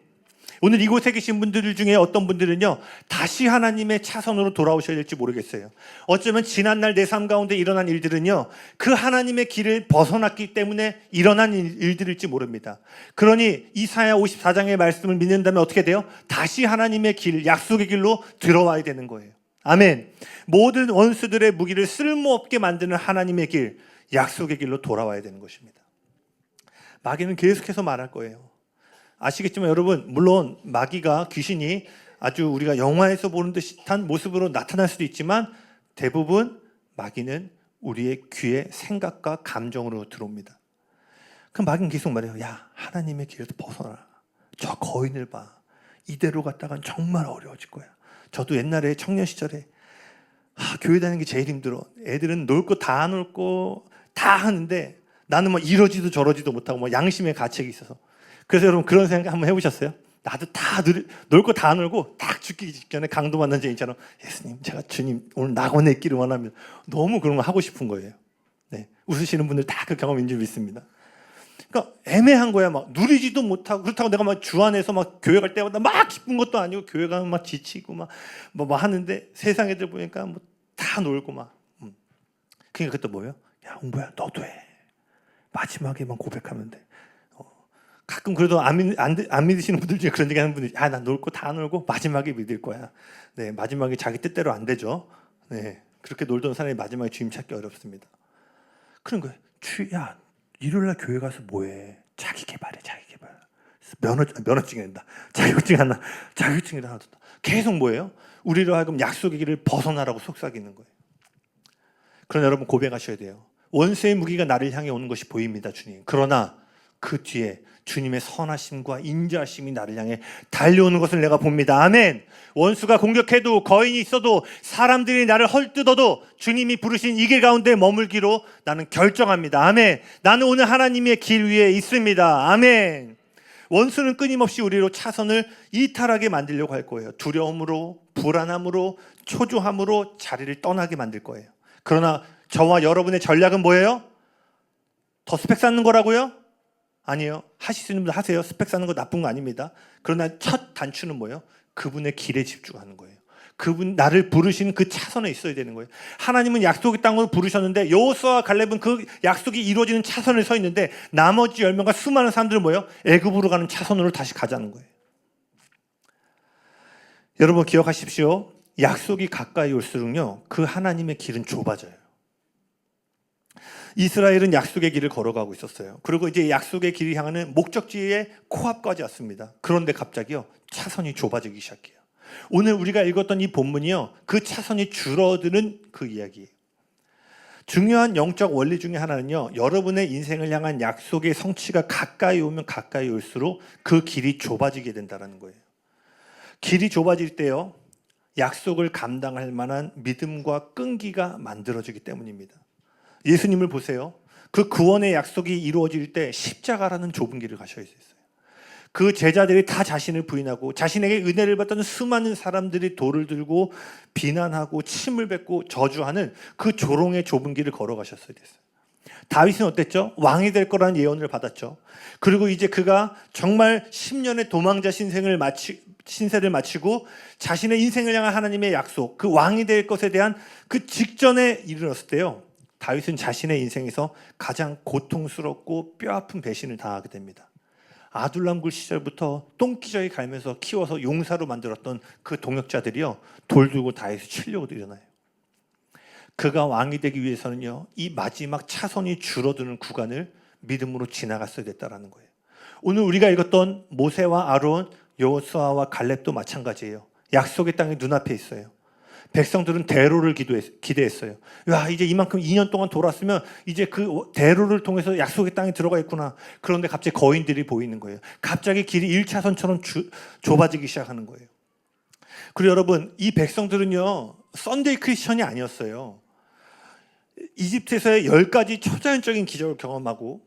오늘 이곳에 계신 분들 중에 어떤 분들은요, 다시 하나님의 차선으로 돌아오셔야 될지 모르겠어요. 어쩌면 지난날 내 삶 가운데 일어난 일들은요, 그 하나님의 길을 벗어났기 때문에 일어난 일들일지 모릅니다. 그러니 이사야 54장의 말씀을 믿는다면 어떻게 돼요? 다시 하나님의 길, 약속의 길로 들어와야 되는 거예요. 아멘. 모든 원수들의 무기를 쓸모없게 만드는 하나님의 길, 약속의 길로 돌아와야 되는 것입니다. 마귀는 계속해서 말할 거예요. 아시겠지만 여러분, 물론 마귀가, 귀신이 아주 우리가 영화에서 보는 듯한 모습으로 나타날 수도 있지만 대부분 마귀는 우리의 귀에 생각과 감정으로 들어옵니다. 그럼 마귀는 계속 말해요. 야, 하나님의 길에서 벗어나. 저 거인을 봐. 이대로 갔다간 정말 어려워질 거야. 저도 옛날에 청년 시절에 교회 다니는 게 제일 힘들어. 애들은 놀 거 다 놀 거 다 하는데 나는 뭐 이러지도 저러지도 못하고 뭐 양심의 가책이 있어서. 그래서 여러분 그런 생각 한번 해보셨어요? 나도 다 놀 거 다 놀고 딱 죽기 직전에 강도 만난 죄인처럼 예수님, 제가 주님 오늘 낙원에 있기를 원합니다. 너무 그런 거 하고 싶은 거예요. 네, 웃으시는 분들 다 그 경험인 줄 믿습니다. 그러니까 애매한 거야. 막 누리지도 못하고, 그렇다고 내가 막 주 안에서 막 교회 갈 때마다 막 기쁜 것도 아니고 교회 가면 막 지치고 막 하는데 세상 애들 보니까 뭐 다 놀고 막. 그러니까 그것도 뭐예요? 야, 홍보야, 너도 해. 마지막에만 고백하면 돼. 가끔 그래도 안 믿으시는 분들 중에 그런 얘기 하는 분들이, 나 놀 거 다 놀고 마지막에 믿을 거야. 네, 마지막에 자기 뜻대로 안 되죠. 네, 그렇게 놀던 사람이 마지막에 주님 찾기 어렵습니다. 그런 거예요. 야, 일요일날 교회 가서 뭐해? 자기 개발해. 면허증이 된다. 자격증이 하나 더. 계속 뭐예요? 우리로 하여금 약속의 길을 벗어나라고 속삭이는 거예요. 그러나 여러분 고백하셔야 돼요. 원수의 무기가 나를 향해 오는 것이 보입니다, 주님. 그러나 그 뒤에 주님의 선하심과 인자하심이 나를 향해 달려오는 것을 내가 봅니다. 아멘. 원수가 공격해도, 거인이 있어도, 사람들이 나를 헐뜯어도 주님이 부르신 이 길 가운데 머물기로 나는 결정합니다. 아멘. 나는 오늘 하나님의 길 위에 있습니다. 아멘. 원수는 끊임없이 우리로 차선을 이탈하게 만들려고 할 거예요. 두려움으로, 불안함으로, 초조함으로 자리를 떠나게 만들 거예요. 그러나 저와 여러분의 전략은 뭐예요? 더 스펙 쌓는 거라고요? 아니에요. 하실 수 있는 분들 하세요. 스펙 쌓는 거 나쁜 거 아닙니다. 그러나 첫 단추는 뭐예요? 그분의 길에 집중하는 거예요. 그분, 나를 부르신 그 차선에 있어야 되는 거예요. 하나님은 약속의 땅으로 부르셨는데 여호수아와 갈렙은 그 약속이 이루어지는 차선에 서 있는데 나머지 10명과 수많은 사람들은 뭐예요? 애굽으로 가는 차선으로 다시 가자는 거예요. 여러분 기억하십시오. 약속이 가까이 올수록요, 그 하나님의 길은 좁아져요. 이스라엘은 약속의 길을 걸어가고 있었어요. 그리고 이제 약속의 길이 향하는 목적지의 코앞까지 왔습니다. 그런데 갑자기요, 차선이 좁아지기 시작해요. 오늘 우리가 읽었던 이 본문이요, 그 차선이 줄어드는 그 이야기예요. 중요한 영적 원리 중에 하나는요, 여러분의 인생을 향한 약속의 성취가 가까이 오면 가까이 올수록 그 길이 좁아지게 된다는 거예요. 길이 좁아질 때요, 약속을 감당할 만한 믿음과 끈기가 만들어지기 때문입니다. 예수님을 보세요. 그 구원의 약속이 이루어질 때 십자가라는 좁은 길을 가셔야 했어요. 그 제자들이 다 자신을 부인하고 자신에게 은혜를 받던 수많은 사람들이 돌을 들고 비난하고 침을 뱉고 저주하는 그 조롱의 좁은 길을 걸어가셨어야 됐어요. 다윗은 어땠죠? 왕이 될 거라는 예언을 받았죠. 그리고 이제 그가 정말 10년의 도망자 신세를 마치고 자신의 인생을 향한 하나님의 약속, 그 왕이 될 것에 대한 그 직전에 이르렀을 때요, 다윗은 자신의 인생에서 가장 고통스럽고 뼈아픈 배신을 당하게 됩니다. 아둘람굴 시절부터 똥기저귀 갈면서 키워서 용사로 만들었던 그 동역자들이요, 돌 들고 다윗을 치려고도 일어나요. 그가 왕이 되기 위해서는요, 이 마지막 차선이 줄어드는 구간을 믿음으로 지나갔어야 됐다는 거예요. 오늘 우리가 읽었던 모세와 아론, 여호수아와 갈렙도 마찬가지예요. 약속의 땅이 눈앞에 있어요. 백성들은 대로를 기대했어요. 야, 이제 이만큼 2년 동안 돌았으면 이제 그 대로를 통해서 약속의 땅에 들어가 있구나. 그런데 갑자기 거인들이 보이는 거예요. 갑자기 길이 1차선처럼 좁아지기 시작하는 거예요. 그리고 여러분, 이 백성들은요, 썬데이 크리스천이 아니었어요. 이집트에서의 10가지 초자연적인 기적을 경험하고,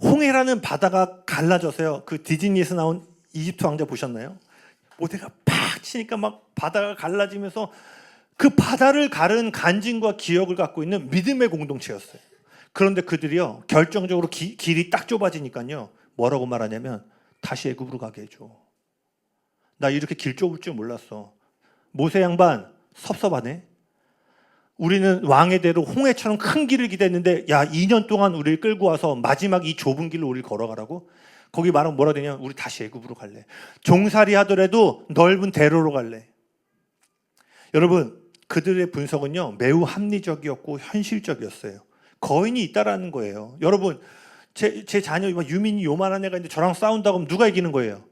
홍해라는 바다가 갈라져서요, 그 디즈니에서 나온 이집트 왕자 보셨나요? 모래가 팍 치니까 막 바다가 갈라지면서 그 바다를 가른 간증과 기억을 갖고 있는 믿음의 공동체였어요. 그런데 그들이요 결정적으로 길이 딱 좁아지니까요 뭐라고 말하냐면 다시 애굽으로 가게 해줘. 나 이렇게 길 좁을 줄 몰랐어. 모세 양반 섭섭하네. 우리는 왕의 대로 홍해처럼 큰 길을 기대했는데 야 2년 동안 우리를 끌고 와서 마지막 이 좁은 길로 우리를 걸어가라고? 거기 말하면 뭐라 되냐? 우리 다시 애굽으로 갈래. 종살이 하더라도 넓은 대로로 갈래. 여러분 그들의 분석은요 매우 합리적이었고 현실적이었어요. 거인이 있다라는 거예요. 여러분 제 자녀 유민이 요만한 애가 있는데 저랑 싸운다고 하면 누가 이기는 거예요?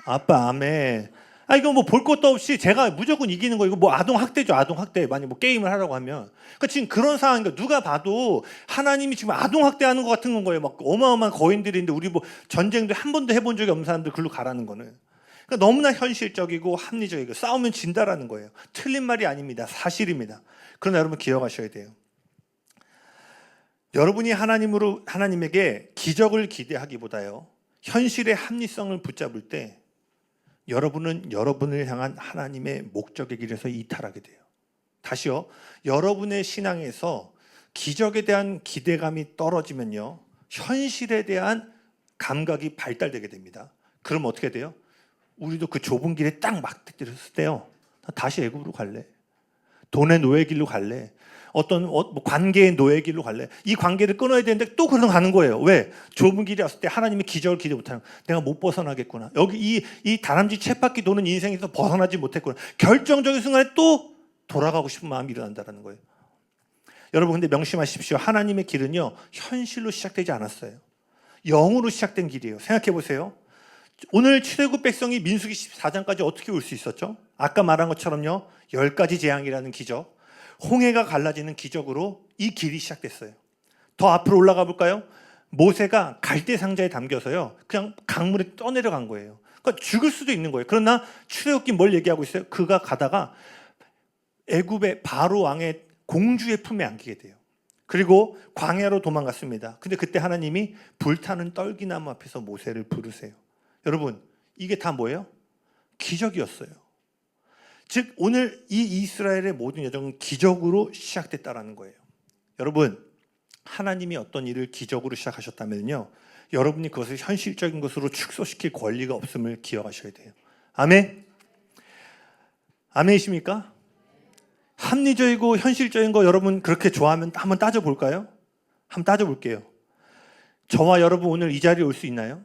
아빠. 아멘. 이거 뭐 볼 것도 없이 제가 무조건 이기는 거. 이거 뭐 아동 학대죠. 아동 학대. 만약 뭐 게임을 하라고 하면. 그러니까 지금 그런 상황이니까 누가 봐도 하나님이 지금 아동 학대하는 것 같은 건 거예요. 막 어마어마한 거인들인데 우리 뭐 전쟁도 한 번도 해본 적이 없는 사람들 글로 가라는 거는. 그러니까 너무나 현실적이고 합리적이고 싸우면 진다라는 거예요. 틀린 말이 아닙니다. 사실입니다. 그러나 여러분 기억하셔야 돼요. 여러분이 하나님에게 기적을 기대하기보다요 현실의 합리성을 붙잡을 때 여러분은 여러분을 향한 하나님의 목적의 길에서 이탈하게 돼요. 다시요. 여러분의 신앙에서 기적에 대한 기대감이 떨어지면요. 현실에 대한 감각이 발달되게 됩니다. 그럼 어떻게 돼요? 우리도 그 좁은 길에 딱 막들었을 때요. 다시 애굽으로 갈래. 돈의 노예 길로 갈래. 어떤 관계의 노예 길로 갈래. 이 관계를 끊어야 되는데 또 그런 가는 거예요. 왜? 좁은 길이 왔을 때 하나님의 기적을 기대 못하는 내가 못 벗어나겠구나. 여기 이 다람쥐 쳇바퀴 도는 인생에서 벗어나지 못했구나. 결정적인 순간에 또 돌아가고 싶은 마음이 일어난다는 거예요. 여러분 근데 명심하십시오. 하나님의 길은요 현실로 시작되지 않았어요. 영으로 시작된 길이에요. 생각해 보세요. 오늘 출애굽 백성이 민수기 14장까지 어떻게 올 수 있었죠? 아까 말한 것처럼요 10가지 재앙이라는 기적, 홍해가 갈라지는 기적으로 이 길이 시작됐어요. 더 앞으로 올라가 볼까요? 모세가 갈대 상자에 담겨서요 그냥 강물에 떠내려간 거예요. 그러니까 죽을 수도 있는 거예요. 그러나 출애굽기 뭘 얘기하고 있어요? 그가 가다가 애굽의 바로 왕의 공주의 품에 안기게 돼요. 그리고 광야로 도망갔습니다. 근데 그때 하나님이 불타는 떨기나무 앞에서 모세를 부르세요. 여러분 이게 다 뭐예요? 기적이었어요. 즉 오늘 이 이스라엘의 모든 여정은 기적으로 시작됐다라는 거예요. 여러분 하나님이 어떤 일을 기적으로 시작하셨다면요 여러분이 그것을 현실적인 것으로 축소시킬 권리가 없음을 기억하셔야 돼요. 아멘? 아멘이십니까? 합리적이고 현실적인 거 여러분 그렇게 좋아하면 한번 따져볼까요? 한번 따져볼게요. 저와 여러분 오늘 이 자리에 올 수 있나요?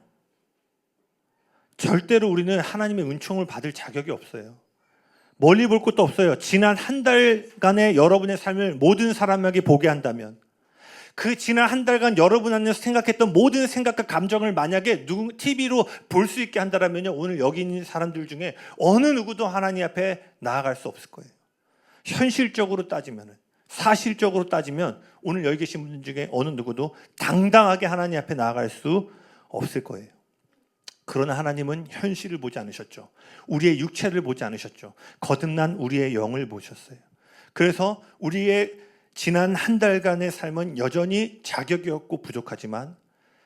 절대로 우리는 하나님의 은총을 받을 자격이 없어요. 멀리 볼 것도 없어요. 지난 한 달간의 여러분의 삶을 모든 사람에게 보게 한다면 그 지난 한 달간 여러분 안에서 생각했던 모든 생각과 감정을 만약에 TV로 볼 수 있게 한다면요 오늘 여기 있는 사람들 중에 어느 누구도 하나님 앞에 나아갈 수 없을 거예요. 현실적으로 따지면 사실적으로 따지면 오늘 여기 계신 분들 중에 어느 누구도 당당하게 하나님 앞에 나아갈 수 없을 거예요. 그러나 하나님은 현실을 보지 않으셨죠. 우리의 육체를 보지 않으셨죠. 거듭난 우리의 영을 보셨어요. 그래서 우리의 지난 한 달간의 삶은 여전히 자격이 없고 부족하지만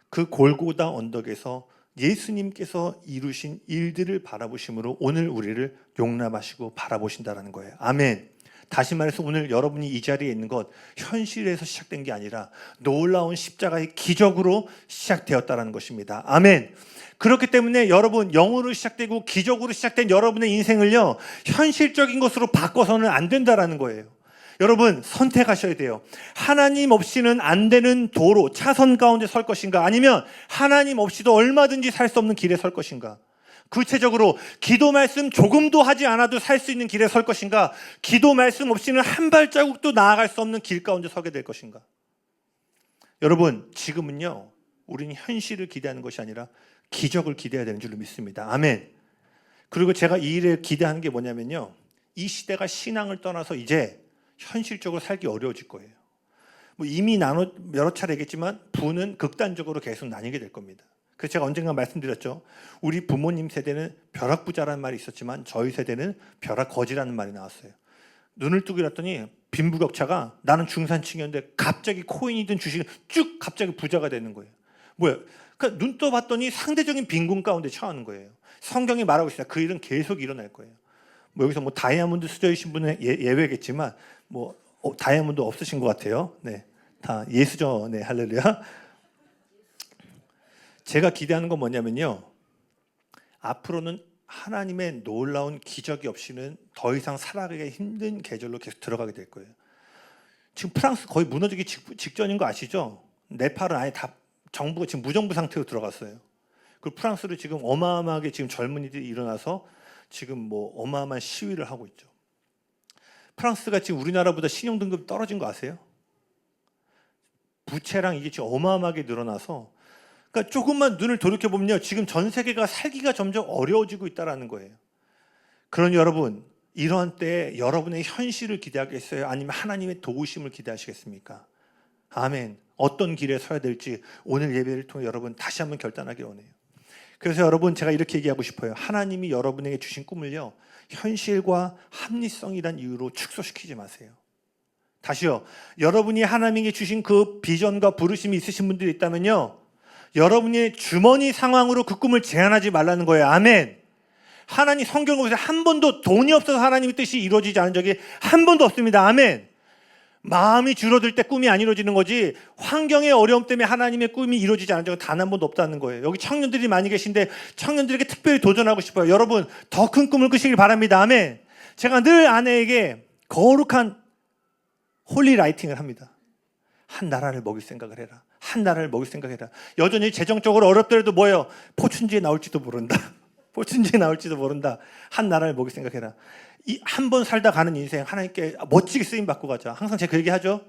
그 골고다 언덕에서 예수님께서 이루신 일들을 바라보심으로 오늘 우리를 용납하시고 바라보신다는 거예요. 아멘. 다시 말해서 오늘 여러분이 이 자리에 있는 것 현실에서 시작된 게 아니라 놀라운 십자가의 기적으로 시작되었다는 것입니다. 아멘. 그렇기 때문에 여러분 영으로 시작되고 기적으로 시작된 여러분의 인생을요 현실적인 것으로 바꿔서는 안 된다라는 거예요. 여러분 선택하셔야 돼요. 하나님 없이는 안 되는 도로 차선 가운데 설 것인가 아니면 하나님 없이도 얼마든지 살 수 없는 길에 설 것인가. 구체적으로 기도 말씀 조금도 하지 않아도 살 수 있는 길에 설 것인가 기도 말씀 없이는 한 발자국도 나아갈 수 없는 길 가운데 서게 될 것인가. 여러분 지금은요 우리는 현실을 기대하는 것이 아니라 기적을 기대해야 되는 줄로 믿습니다. 아멘. 그리고 제가 이 일을 기대하는 게 뭐냐면요 이 시대가 신앙을 떠나서 이제 현실적으로 살기 어려워질 거예요. 뭐 이미 여러 차례 얘기했지만 부는 극단적으로 계속 나뉘게 될 겁니다. 그래서 제가 언젠가 말씀드렸죠. 우리 부모님 세대는 벼락부자라는 말이 있었지만 저희 세대는 벼락거지라는 말이 나왔어요. 눈을 뜨고 일었더니 빈부격차가 나는 중산층이었는데 갑자기 코인이든 주식은 쭉 갑자기 부자가 되는 거예요. 뭐야? 그러니까 눈 떠봤더니 상대적인 빈곤 가운데 처하는 거예요. 성경이 말하고 있어요. 그 일은 계속 일어날 거예요. 뭐 여기서 뭐 다이아몬드 수저이신 분은 예외겠지만 뭐 다이아몬드 없으신 것 같아요. 네, 다 예수죠. 네, 할렐루야. 제가 기대하는 건 뭐냐면요. 앞으로는 하나님의 놀라운 기적이 없이는 더 이상 살아가기 힘든 계절로 계속 들어가게 될 거예요. 지금 프랑스 거의 무너지기 직전인 거 아시죠? 네팔은 아예 다 정부가 지금 무정부 상태로 들어갔어요. 그 프랑스로 지금 어마어마하게 지금 젊은이들이 일어나서 지금 뭐 어마어마한 시위를 하고 있죠. 프랑스가 지금 우리나라보다 신용 등급이 떨어진 거 아세요? 부채랑 이게 지금 어마어마하게 늘어나서, 그러니까 조금만 눈을 돌이켜 보면요, 지금 전 세계가 살기가 점점 어려워지고 있다라는 거예요. 그러니 여러분, 이러한 때에 여러분의 현실을 기대하겠어요? 아니면 하나님의 도우심을 기대하시겠습니까? 아멘. 어떤 길에 서야 될지 오늘 예배를 통해 여러분 다시 한번 결단하기 원해요. 그래서 여러분, 제가 이렇게 얘기하고 싶어요. 하나님이 여러분에게 주신 꿈을요, 현실과 합리성이란 이유로 축소시키지 마세요. 다시요, 여러분이 하나님에게 주신 그 비전과 부르심이 있으신 분들이 있다면요, 여러분의 주머니 상황으로 그 꿈을 제한하지 말라는 거예요. 아멘. 하나님 성경을 보세요. 한 번도 돈이 없어서 하나님의 뜻이 이루어지지 않은 적이 한 번도 없습니다. 아멘. 마음이 줄어들 때 꿈이 안 이루어지는 거지, 환경의 어려움 때문에 하나님의 꿈이 이루어지지 않은 적은 단 한 번도 없다는 거예요. 여기 청년들이 많이 계신데 청년들에게 특별히 도전하고 싶어요. 여러분, 더 큰 꿈을 꾸시길 바랍니다. 아멘. 제가 늘 아내에게 거룩한 홀리 라이팅을 합니다. 한 나라를 먹일 생각을 해라. 한 나라를 먹일 생각해라. 여전히 재정적으로 어렵더라도 뭐예요? 포춘지에 나올지도 모른다. 포춘지에 나올지도 모른다. 한 나라를 먹일 생각해라. 이 한 번 살다 가는 인생 하나님께 멋지게 쓰임 받고 가자. 항상 제가 그 얘기 하죠.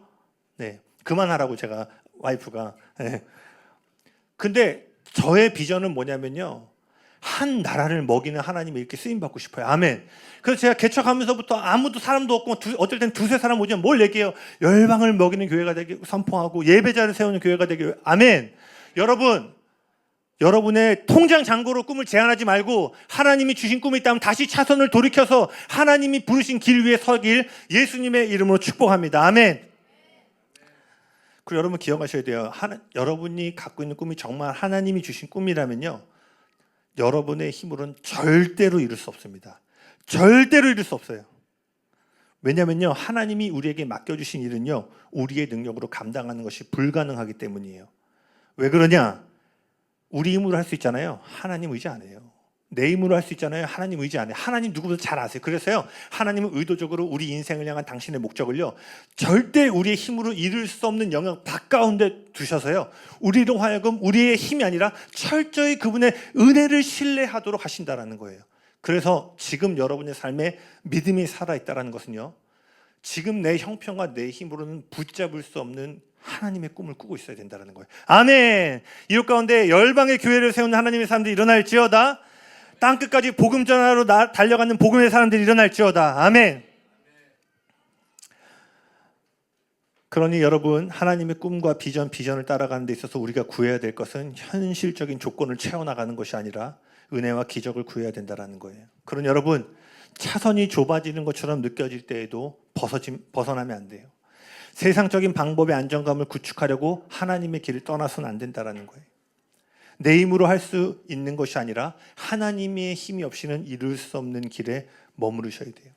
네, 그만하라고 제가 와이프가. 네. 근데 저의 비전은 뭐냐면요, 한 나라를 먹이는 하나님이 이렇게 쓰임 받고 싶어요. 아멘. 그래서 제가 개척하면서부터 아무도 사람도 없고 어떨 땐 두세 사람 오지만 뭘 얘기해요? 열방을 먹이는 교회가 되길 선포하고 예배자를 세우는 교회가 되길. 아멘. 여러분, 여러분의 통장 잔고로 꿈을 제한하지 말고 하나님이 주신 꿈이 있다면 다시 차선을 돌이켜서 하나님이 부르신 길 위에 서길 예수님의 이름으로 축복합니다. 아멘. 그리고 여러분 기억하셔야 돼요. 여러분이 갖고 있는 꿈이 정말 하나님이 주신 꿈이라면요, 여러분의 힘으로는 절대로 이룰 수 없습니다. 절대로 이룰 수 없어요. 왜냐면요, 하나님이 우리에게 맡겨주신 일은요, 우리의 능력으로 감당하는 것이 불가능하기 때문이에요. 왜 그러냐? 우리 힘으로 할 수 있잖아요. 하나님 의지 안 해요. 내 힘으로 할 수 있잖아요. 하나님 의지 안 해요. 하나님 누구보다 잘 아세요. 그래서요, 하나님은 의도적으로 우리 인생을 향한 당신의 목적을요, 절대 우리의 힘으로 이룰 수 없는 영역 바가운데 두셔서요, 우리로 하여금 우리의 힘이 아니라 철저히 그분의 은혜를 신뢰하도록 하신다라는 거예요. 그래서 지금 여러분의 삶에 믿음이 살아있다는 것은요, 지금 내 형편과 내 힘으로는 붙잡을 수 없는 하나님의 꿈을 꾸고 있어야 된다는 거예요. 아멘. 이웃 가운데 열방의 교회를 세우는 하나님의 사람들이 일어날지어다. 땅끝까지 복음 전하러 달려가는 복음의 사람들이 일어날지어다. 아멘. 그러니 여러분, 하나님의 꿈과 비전을 따라가는 데 있어서 우리가 구해야 될 것은 현실적인 조건을 채워나가는 것이 아니라 은혜와 기적을 구해야 된다는 거예요. 그러니 여러분, 차선이 좁아지는 것처럼 느껴질 때에도 벗어나면 안 돼요. 세상적인 방법의 안정감을 구축하려고 하나님의 길을 떠나서는 안 된다는 거예요. 내 힘으로 할 수 있는 것이 아니라 하나님의 힘이 없이는 이룰 수 없는 길에 머무르셔야 돼요.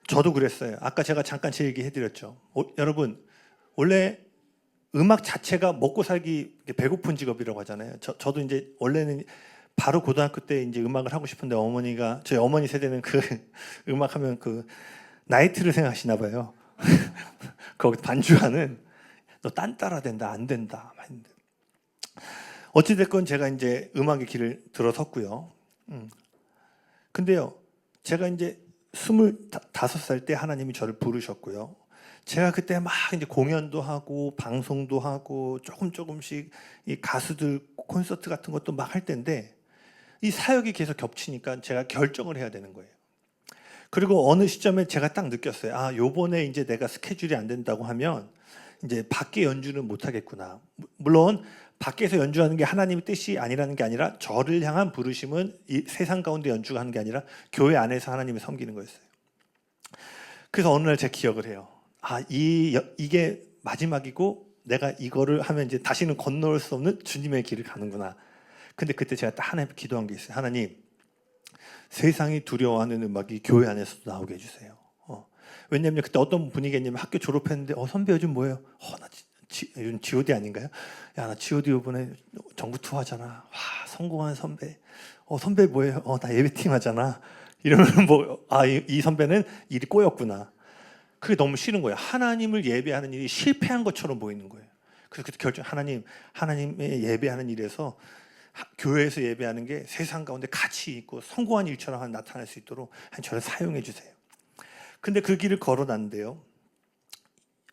저도 그랬어요. 아까 제가 잠깐 제 얘기 해드렸죠. 여러분, 원래 음악 자체가 먹고 살기 배고픈 직업이라고 하잖아요. 저도 이제 원래는 바로 고등학교 때 이제 음악을 하고 싶은데 어머니가, 저희 어머니 세대는 그 음악하면 그 나이트를 생각하시나 봐요. 거기 반주하는, 너 딴 따라 된다, 안 된다. 어찌됐건 제가 이제 음악의 길을 들어섰고요. 근데요, 제가 이제 25살 때 하나님이 저를 부르셨고요. 제가 그때 막 이제 공연도 하고 방송도 하고 조금씩 이 가수들 콘서트 같은 것도 막 할 때인데, 이 사역이 계속 겹치니까 제가 결정을 해야 되는 거예요. 그리고 어느 시점에 제가 딱 느꼈어요. 아, 요번에 이제 내가 스케줄이 안 된다고 하면 이제 밖에 연주는 못 하겠구나. 물론 밖에서 연주하는 게 하나님의 뜻이 아니라는 게 아니라, 저를 향한 부르심은 이 세상 가운데 연주가 하는 게 아니라 교회 안에서 하나님을 섬기는 거였어요. 그래서 어느 날 제가 기억을 해요. 아, 이게 마지막이고 내가 이거를 하면 이제 다시는 건너올 수 없는 주님의 길을 가는구나. 근데 그때 제가 딱 하나님 기도한 게 있어요. 하나님, 세상이 두려워하는 음악이 교회 안에서도 나오게 해주세요. 왜냐면 그때 어떤 분위기였냐면 학교 졸업했는데 선배 요즘 뭐예요? 나 요즘 G.O.D 아닌가요? 야, 나 G.O.D 이번에 전국 투어 하잖아. 와, 성공한 선배. 선배 뭐예요? 나 예배팀 하잖아. 이러면 이 선배는 일이 꼬였구나. 그게 너무 싫은 거예요. 하나님을 예배하는 일이 실패한 것처럼 보이는 거예요. 그래서 그때 하나님의 예배하는 일에서 교회에서 예배하는 게 세상 가운데 가치 있고 성공한 일처럼 나타날 수 있도록 저를 사용해 주세요. 근데 그 길을 걸어놨는데요,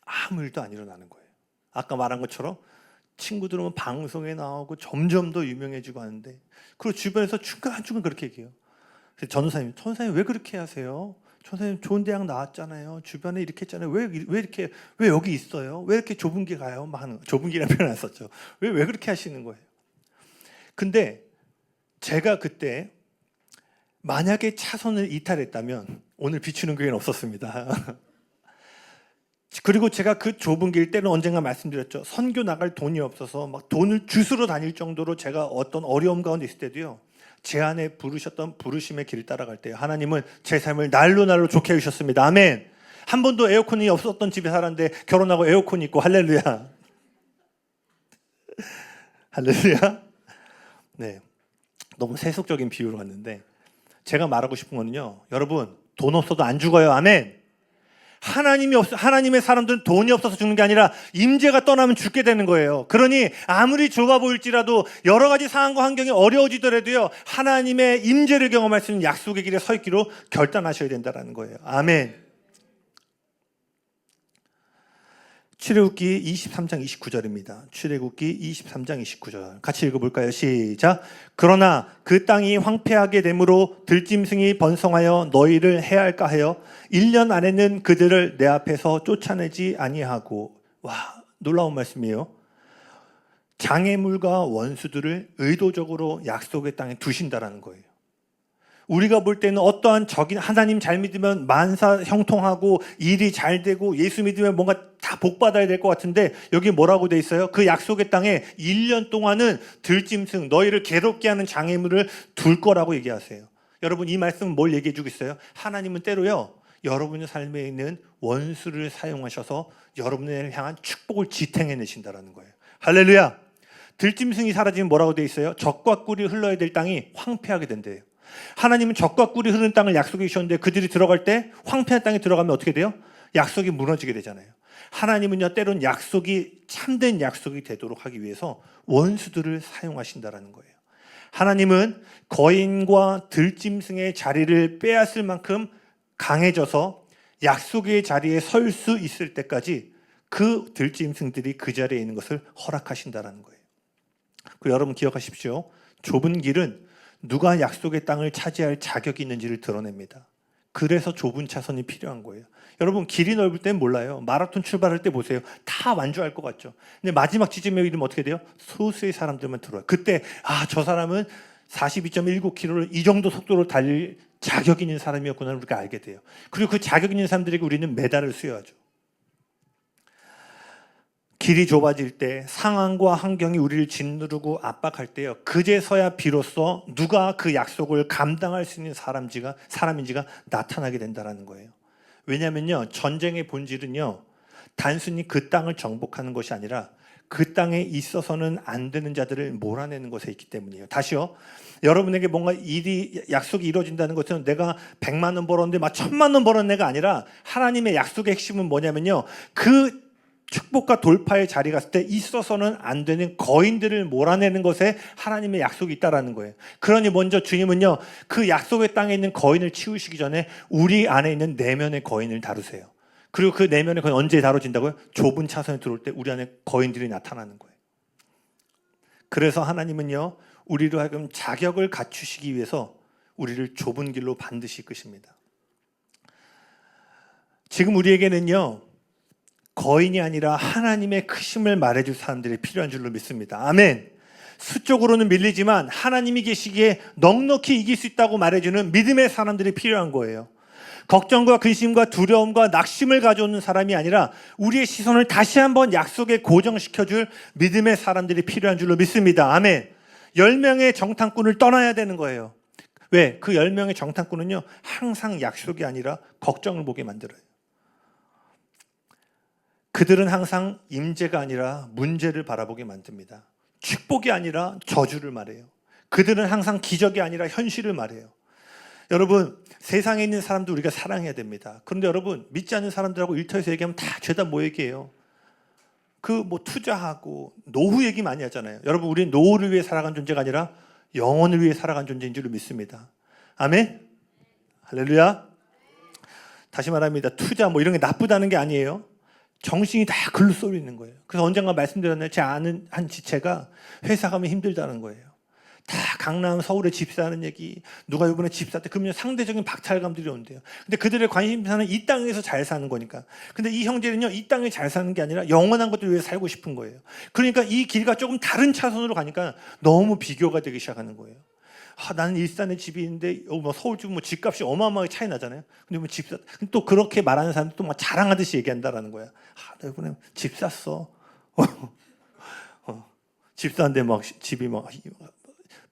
아무 일도 안 일어나는 거예요. 아까 말한 것처럼 친구들은 방송에 나오고 점점 더 유명해지고 하는데, 그리고 주변에서 중간중간 그렇게 얘기해요. 전사님 왜 그렇게 하세요? 전사님 좋은 대학 나왔잖아요. 주변에 이렇게 했잖아요. 왜 여기 있어요? 왜 이렇게 좁은 길 가요? 막 하는, 좁은 길이라는 표현 안 썼죠. 왜 그렇게 하시는 거예요? 근데 제가 그때 만약에 차선을 이탈했다면 오늘 비추는 교회는 없었습니다. 그리고 제가 그 좁은 길 때는 언젠가 말씀드렸죠. 선교 나갈 돈이 없어서 막 돈을 주스러 다닐 정도로 제가 어떤 어려움 가운데 있을 때도요, 제 안에 부르셨던 부르심의 길을 따라갈 때요, 하나님은 제 삶을 날로 좋게 해주셨습니다. 아멘. 한 번도 에어컨이 없었던 집에 살았는데 결혼하고 에어컨이 있고, 할렐루야. 할렐루야. 네, 너무 세속적인 비유로 갔는데 제가 말하고 싶은 거는요, 여러분 돈 없어도 안 죽어요. 아멘. 하나님의 사람들은 돈이 없어서 죽는 게 아니라 임재가 떠나면 죽게 되는 거예요. 그러니 아무리 좁아 보일지라도, 여러 가지 상황과 환경이 어려워지더라도요, 하나님의 임재를 경험할 수 있는 약속의 길에 서 있기로 결단하셔야 된다는 거예요. 아멘. 출애굽기 23장 29절입니다. 출애굽기 23장 29절 같이 읽어볼까요? 시작. 그러나 그 땅이 황폐하게 되므로 들짐승이 번성하여 너희를 해할까 하여 1년 안에는 그들을 내 앞에서 쫓아내지 아니하고. 와, 놀라운 말씀이에요. 장애물과 원수들을 의도적으로 약속의 땅에 두신다라는 거예요. 우리가 볼 때는 어떠한 적인, 하나님 잘 믿으면 만사 형통하고 일이 잘 되고 예수 믿으면 뭔가 다 복받아야 될 것 같은데, 여기 뭐라고 돼 있어요? 그 약속의 땅에 1년 동안은 들짐승, 너희를 괴롭게 하는 장애물을 둘 거라고 얘기하세요. 여러분, 이 말씀은 뭘 얘기해 주고 있어요? 하나님은 때로요, 여러분의 삶에 있는 원수를 사용하셔서 여러분을 향한 축복을 지탱해내신다는 거예요. 할렐루야. 들짐승이 사라지면 뭐라고 돼 있어요? 젖과 꿀이 흘러야 될 땅이 황폐하게 된대요. 하나님은 젖과 꿀이 흐르는 땅을 약속해 주셨는데, 그들이 들어갈 때 황폐한 땅에 들어가면 어떻게 돼요? 약속이 무너지게 되잖아요. 하나님은요, 때론 약속이 참된 약속이 되도록 하기 위해서 원수들을 사용하신다라는 거예요. 하나님은 거인과 들짐승의 자리를 빼앗을 만큼 강해져서 약속의 자리에 설 수 있을 때까지 그 들짐승들이 그 자리에 있는 것을 허락하신다라는 거예요. 그리고 여러분 기억하십시오. 좁은 길은 누가 약속의 땅을 차지할 자격이 있는지를 드러냅니다. 그래서 좁은 차선이 필요한 거예요. 여러분, 길이 넓을 땐 몰라요. 마라톤 출발할 때 보세요. 다 완주할 것 같죠. 근데 마지막 지점에 이르면 어떻게 돼요? 소수의 사람들만 들어와요. 그때 저 사람은 42.19km를 이 정도 속도로 달릴 자격 있는 사람이었구나 우리가 알게 돼요. 그리고 그 자격 있는 사람들에게 우리는 메달을 수여하죠. 길이 좁아질 때, 상황과 환경이 우리를 짓누르고 압박할 때요, 그제서야 비로소 누가 그 약속을 감당할 수 있는 사람인지가 나타나게 된다는 거예요. 왜냐하면요, 전쟁의 본질은요, 단순히 그 땅을 정복하는 것이 아니라 그 땅에 있어서는 안 되는 자들을 몰아내는 것에 있기 때문이에요. 다시요, 여러분에게 뭔가 약속이 이루어진다는 것은 내가 100만 원 벌었는데 막 1000만 원 벌었는 애가 아니라, 하나님의 약속의 핵심은 뭐냐면요, 그 축복과 돌파의 자리가 있을 때 있어서는 안 되는 거인들을 몰아내는 것에 하나님의 약속이 있다라는 거예요. 그러니 먼저 주님은요, 그 약속의 땅에 있는 거인을 치우시기 전에 우리 안에 있는 내면의 거인을 다루세요. 그리고 그 내면의 거인 언제 다뤄진다고요? 좁은 차선에 들어올 때 우리 안에 거인들이 나타나는 거예요. 그래서 하나님은요, 우리로 하여금 자격을 갖추시기 위해서 우리를 좁은 길로 반드시 이끄십니다. 지금 우리에게는요, 거인이 아니라 하나님의 크심을 말해줄 사람들이 필요한 줄로 믿습니다. 아멘. 수적으로는 밀리지만 하나님이 계시기에 넉넉히 이길 수 있다고 말해주는 믿음의 사람들이 필요한 거예요. 걱정과 근심과 두려움과 낙심을 가져오는 사람이 아니라 우리의 시선을 다시 한번 약속에 고정시켜줄 믿음의 사람들이 필요한 줄로 믿습니다. 아멘. 10명의 정탐꾼을 떠나야 되는 거예요. 왜? 그 10명의 정탐꾼은요, 항상 약속이 아니라 걱정을 보게 만들어요. 그들은 항상 임재가 아니라 문제를 바라보게 만듭니다. 축복이 아니라 저주를 말해요. 그들은 항상 기적이 아니라 현실을 말해요. 여러분, 세상에 있는 사람도 우리가 사랑해야 됩니다. 그런데 여러분, 믿지 않는 사람들하고 일터에서 얘기하면 다 죄다 뭐 얘기해요? 투자하고 노후 얘기 많이 하잖아요. 여러분, 우리는 노후를 위해 살아간 존재가 아니라 영혼을 위해 살아간 존재인 줄 믿습니다. 아멘? 할렐루야. 다시 말합니다. 투자 이런 게 나쁘다는 게 아니에요. 정신이 다 글로 쏠려 있는 거예요. 그래서 언젠가 말씀드렸는데 제 아는 한 지체가 회사 가면 힘들다는 거예요. 다 강남, 서울에 집 사는 얘기, 누가 이번에 집 샀대. 그러면 상대적인 박탈감들이 온대요. 근데 그들의 관심사는 이 땅에서 잘 사는 거니까. 근데 이 형제는요, 이 땅에 잘 사는 게 아니라 영원한 것들 위해 살고 싶은 거예요. 그러니까 이 길과 조금 다른 차선으로 가니까 너무 비교가 되기 시작하는 거예요. 나는 일산에 집이 있는데 서울 집은 집값이 어마어마하게 차이 나잖아요. 근데 집 샀. 또 그렇게 말하는 사람도 막 자랑하듯이 얘기한다라는 거야. 나 이번에 집 샀어. 집 샀는데 집이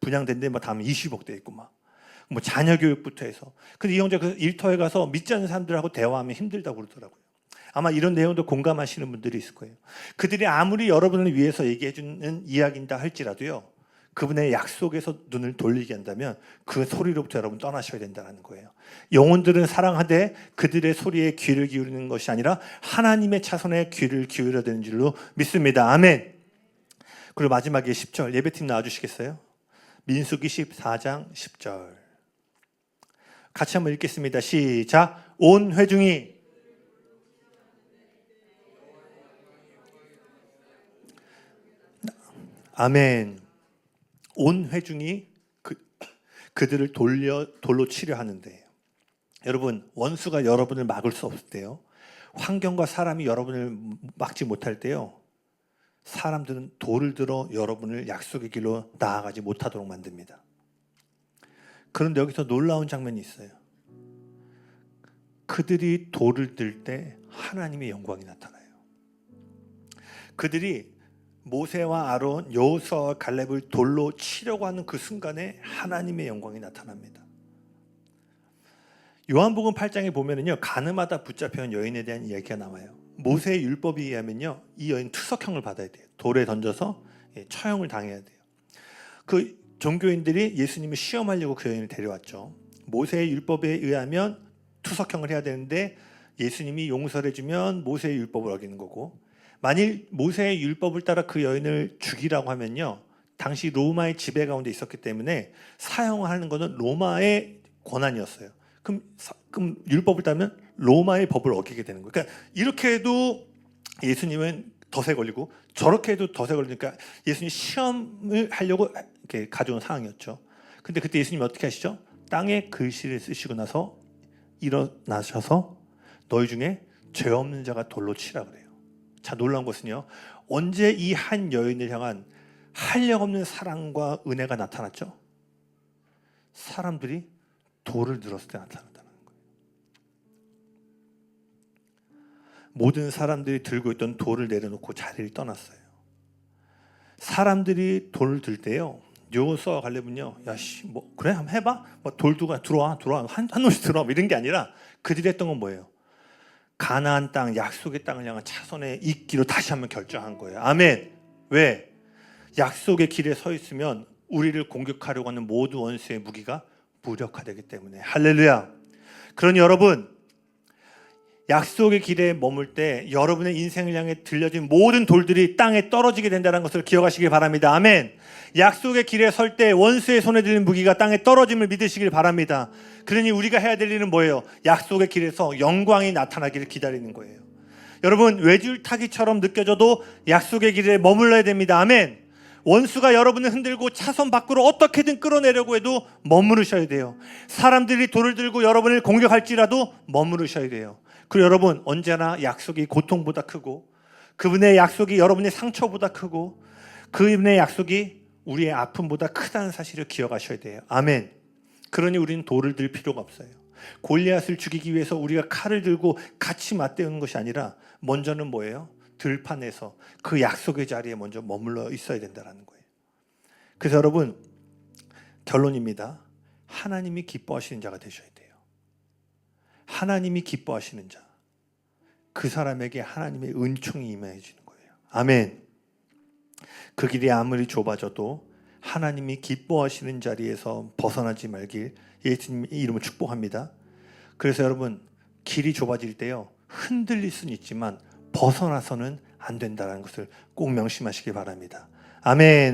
분양된데 다음에 20억 돼 있고 자녀 교육부터 해서. 근데 이 형제 그 일터에 가서 믿지 않는 사람들하고 대화하면 힘들다고 그러더라고요. 아마 이런 내용도 공감하시는 분들이 있을 거예요. 그들이 아무리 여러분을 위해서 얘기해 주는 이야기인다 할지라도요, 그분의 약속에서 눈을 돌리게 한다면 그 소리로부터 여러분 떠나셔야 된다는 거예요. 영혼들은 사랑하되 그들의 소리에 귀를 기울이는 것이 아니라 하나님의 차선에 귀를 기울여야 되는 줄로 믿습니다. 아멘. 그리고 마지막에 10절 예배팀 나와주시겠어요? 민수기 14장 10절 같이 한번 읽겠습니다. 시작. 온 회중이 아멘. 온 회중이 그들을 돌로 치려 하는데, 여러분, 원수가 여러분을 막을 수 없을 때요, 환경과 사람이 여러분을 막지 못할 때요, 사람들은 돌을 들어 여러분을 약속의 길로 나아가지 못하도록 만듭니다. 그런데 여기서 놀라운 장면이 있어요. 그들이 돌을 들 때 하나님의 영광이 나타나요. 그들이 모세와 아론, 여호수아와 갈렙을 돌로 치려고 하는 그 순간에 하나님의 영광이 나타납니다. 요한복음 8장에 보면은요, 가늠하다 붙잡혀온 여인에 대한 이야기가 나와요. 모세의 율법에 의하면요, 이 여인 투석형을 받아야 돼요. 돌에 던져서 처형을 당해야 돼요. 그 종교인들이 예수님을 시험하려고 그 여인을 데려왔죠. 모세의 율법에 의하면 투석형을 해야 되는데 예수님이 용서를 해주면 모세의 율법을 어기는 거고, 만일 모세의 율법을 따라 그 여인을 죽이라고 하면요, 당시 로마의 지배 가운데 있었기 때문에 사형하는 것은 로마의 권한이었어요. 그럼 율법을 따르면 로마의 법을 어기게 되는 거예요. 그러니까 이렇게 해도 예수님은 덫에 걸리고 저렇게 해도 덫에 걸리니까 예수님 시험을 하려고 이렇게 가져온 상황이었죠. 근데 그때 예수님이 어떻게 하시죠? 땅에 글씨를 쓰시고 나서 일어나셔서 너희 중에 죄 없는 자가 돌로 치라 그래요. 자, 놀라운 것은요, 언제 이 한 여인을 향한 한량 없는 사랑과 은혜가 나타났죠? 사람들이 돌을 들었을 때 나타난다는 거예요. 모든 사람들이 들고 있던 돌을 내려놓고 자리를 떠났어요. 사람들이 돌을 들 때요, 여호수아와 갈렙은요, 그래 한번 해봐, 돌 두고 들어와 한 놈씩 들어와 이런 게 아니라 그들이 했던 건 뭐예요? 가나안 땅, 약속의 땅을 향한 차선에 있기로 다시 한번 결정한 거예요. 아멘. 왜? 약속의 길에 서 있으면 우리를 공격하려고 하는 모든 원수의 무기가 무력화되기 때문에. 할렐루야. 그러니 여러분, 약속의 길에 머물 때 여러분의 인생을 향해 들려진 모든 돌들이 땅에 떨어지게 된다는 것을 기억하시길 바랍니다. 아멘. 약속의 길에 설 때 원수의 손에 들린 무기가 땅에 떨어짐을 믿으시길 바랍니다. 그러니 우리가 해야 될 일은 뭐예요? 약속의 길에서 영광이 나타나기를 기다리는 거예요. 여러분, 외줄타기처럼 느껴져도 약속의 길에 머물러야 됩니다. 아멘. 원수가 여러분을 흔들고 차선 밖으로 어떻게든 끌어내려고 해도 머무르셔야 돼요. 사람들이 돌을 들고 여러분을 공격할지라도 머무르셔야 돼요. 그리고 여러분, 언제나 약속이 고통보다 크고 그분의 약속이 여러분의 상처보다 크고 그분의 약속이 우리의 아픔보다 크다는 사실을 기억하셔야 돼요. 아멘. 그러니 우리는 돌을 들 필요가 없어요. 골리앗을 죽이기 위해서 우리가 칼을 들고 같이 맞대는 것이 아니라 먼저는 뭐예요? 들판에서 그 약속의 자리에 먼저 머물러 있어야 된다는 거예요. 그래서 여러분, 결론입니다. 하나님이 기뻐하시는 자가 되셔야 돼요. 하나님이 기뻐하시는 자. 그 사람에게 하나님의 은총이 임해지는 거예요. 아멘. 그 길이 아무리 좁아져도 하나님이 기뻐하시는 자리에서 벗어나지 말길 예수님의 이름으로 축복합니다. 그래서 여러분, 길이 좁아질 때요, 흔들릴 수는 있지만 벗어나서는 안 된다는 것을 꼭 명심하시기 바랍니다. 아멘.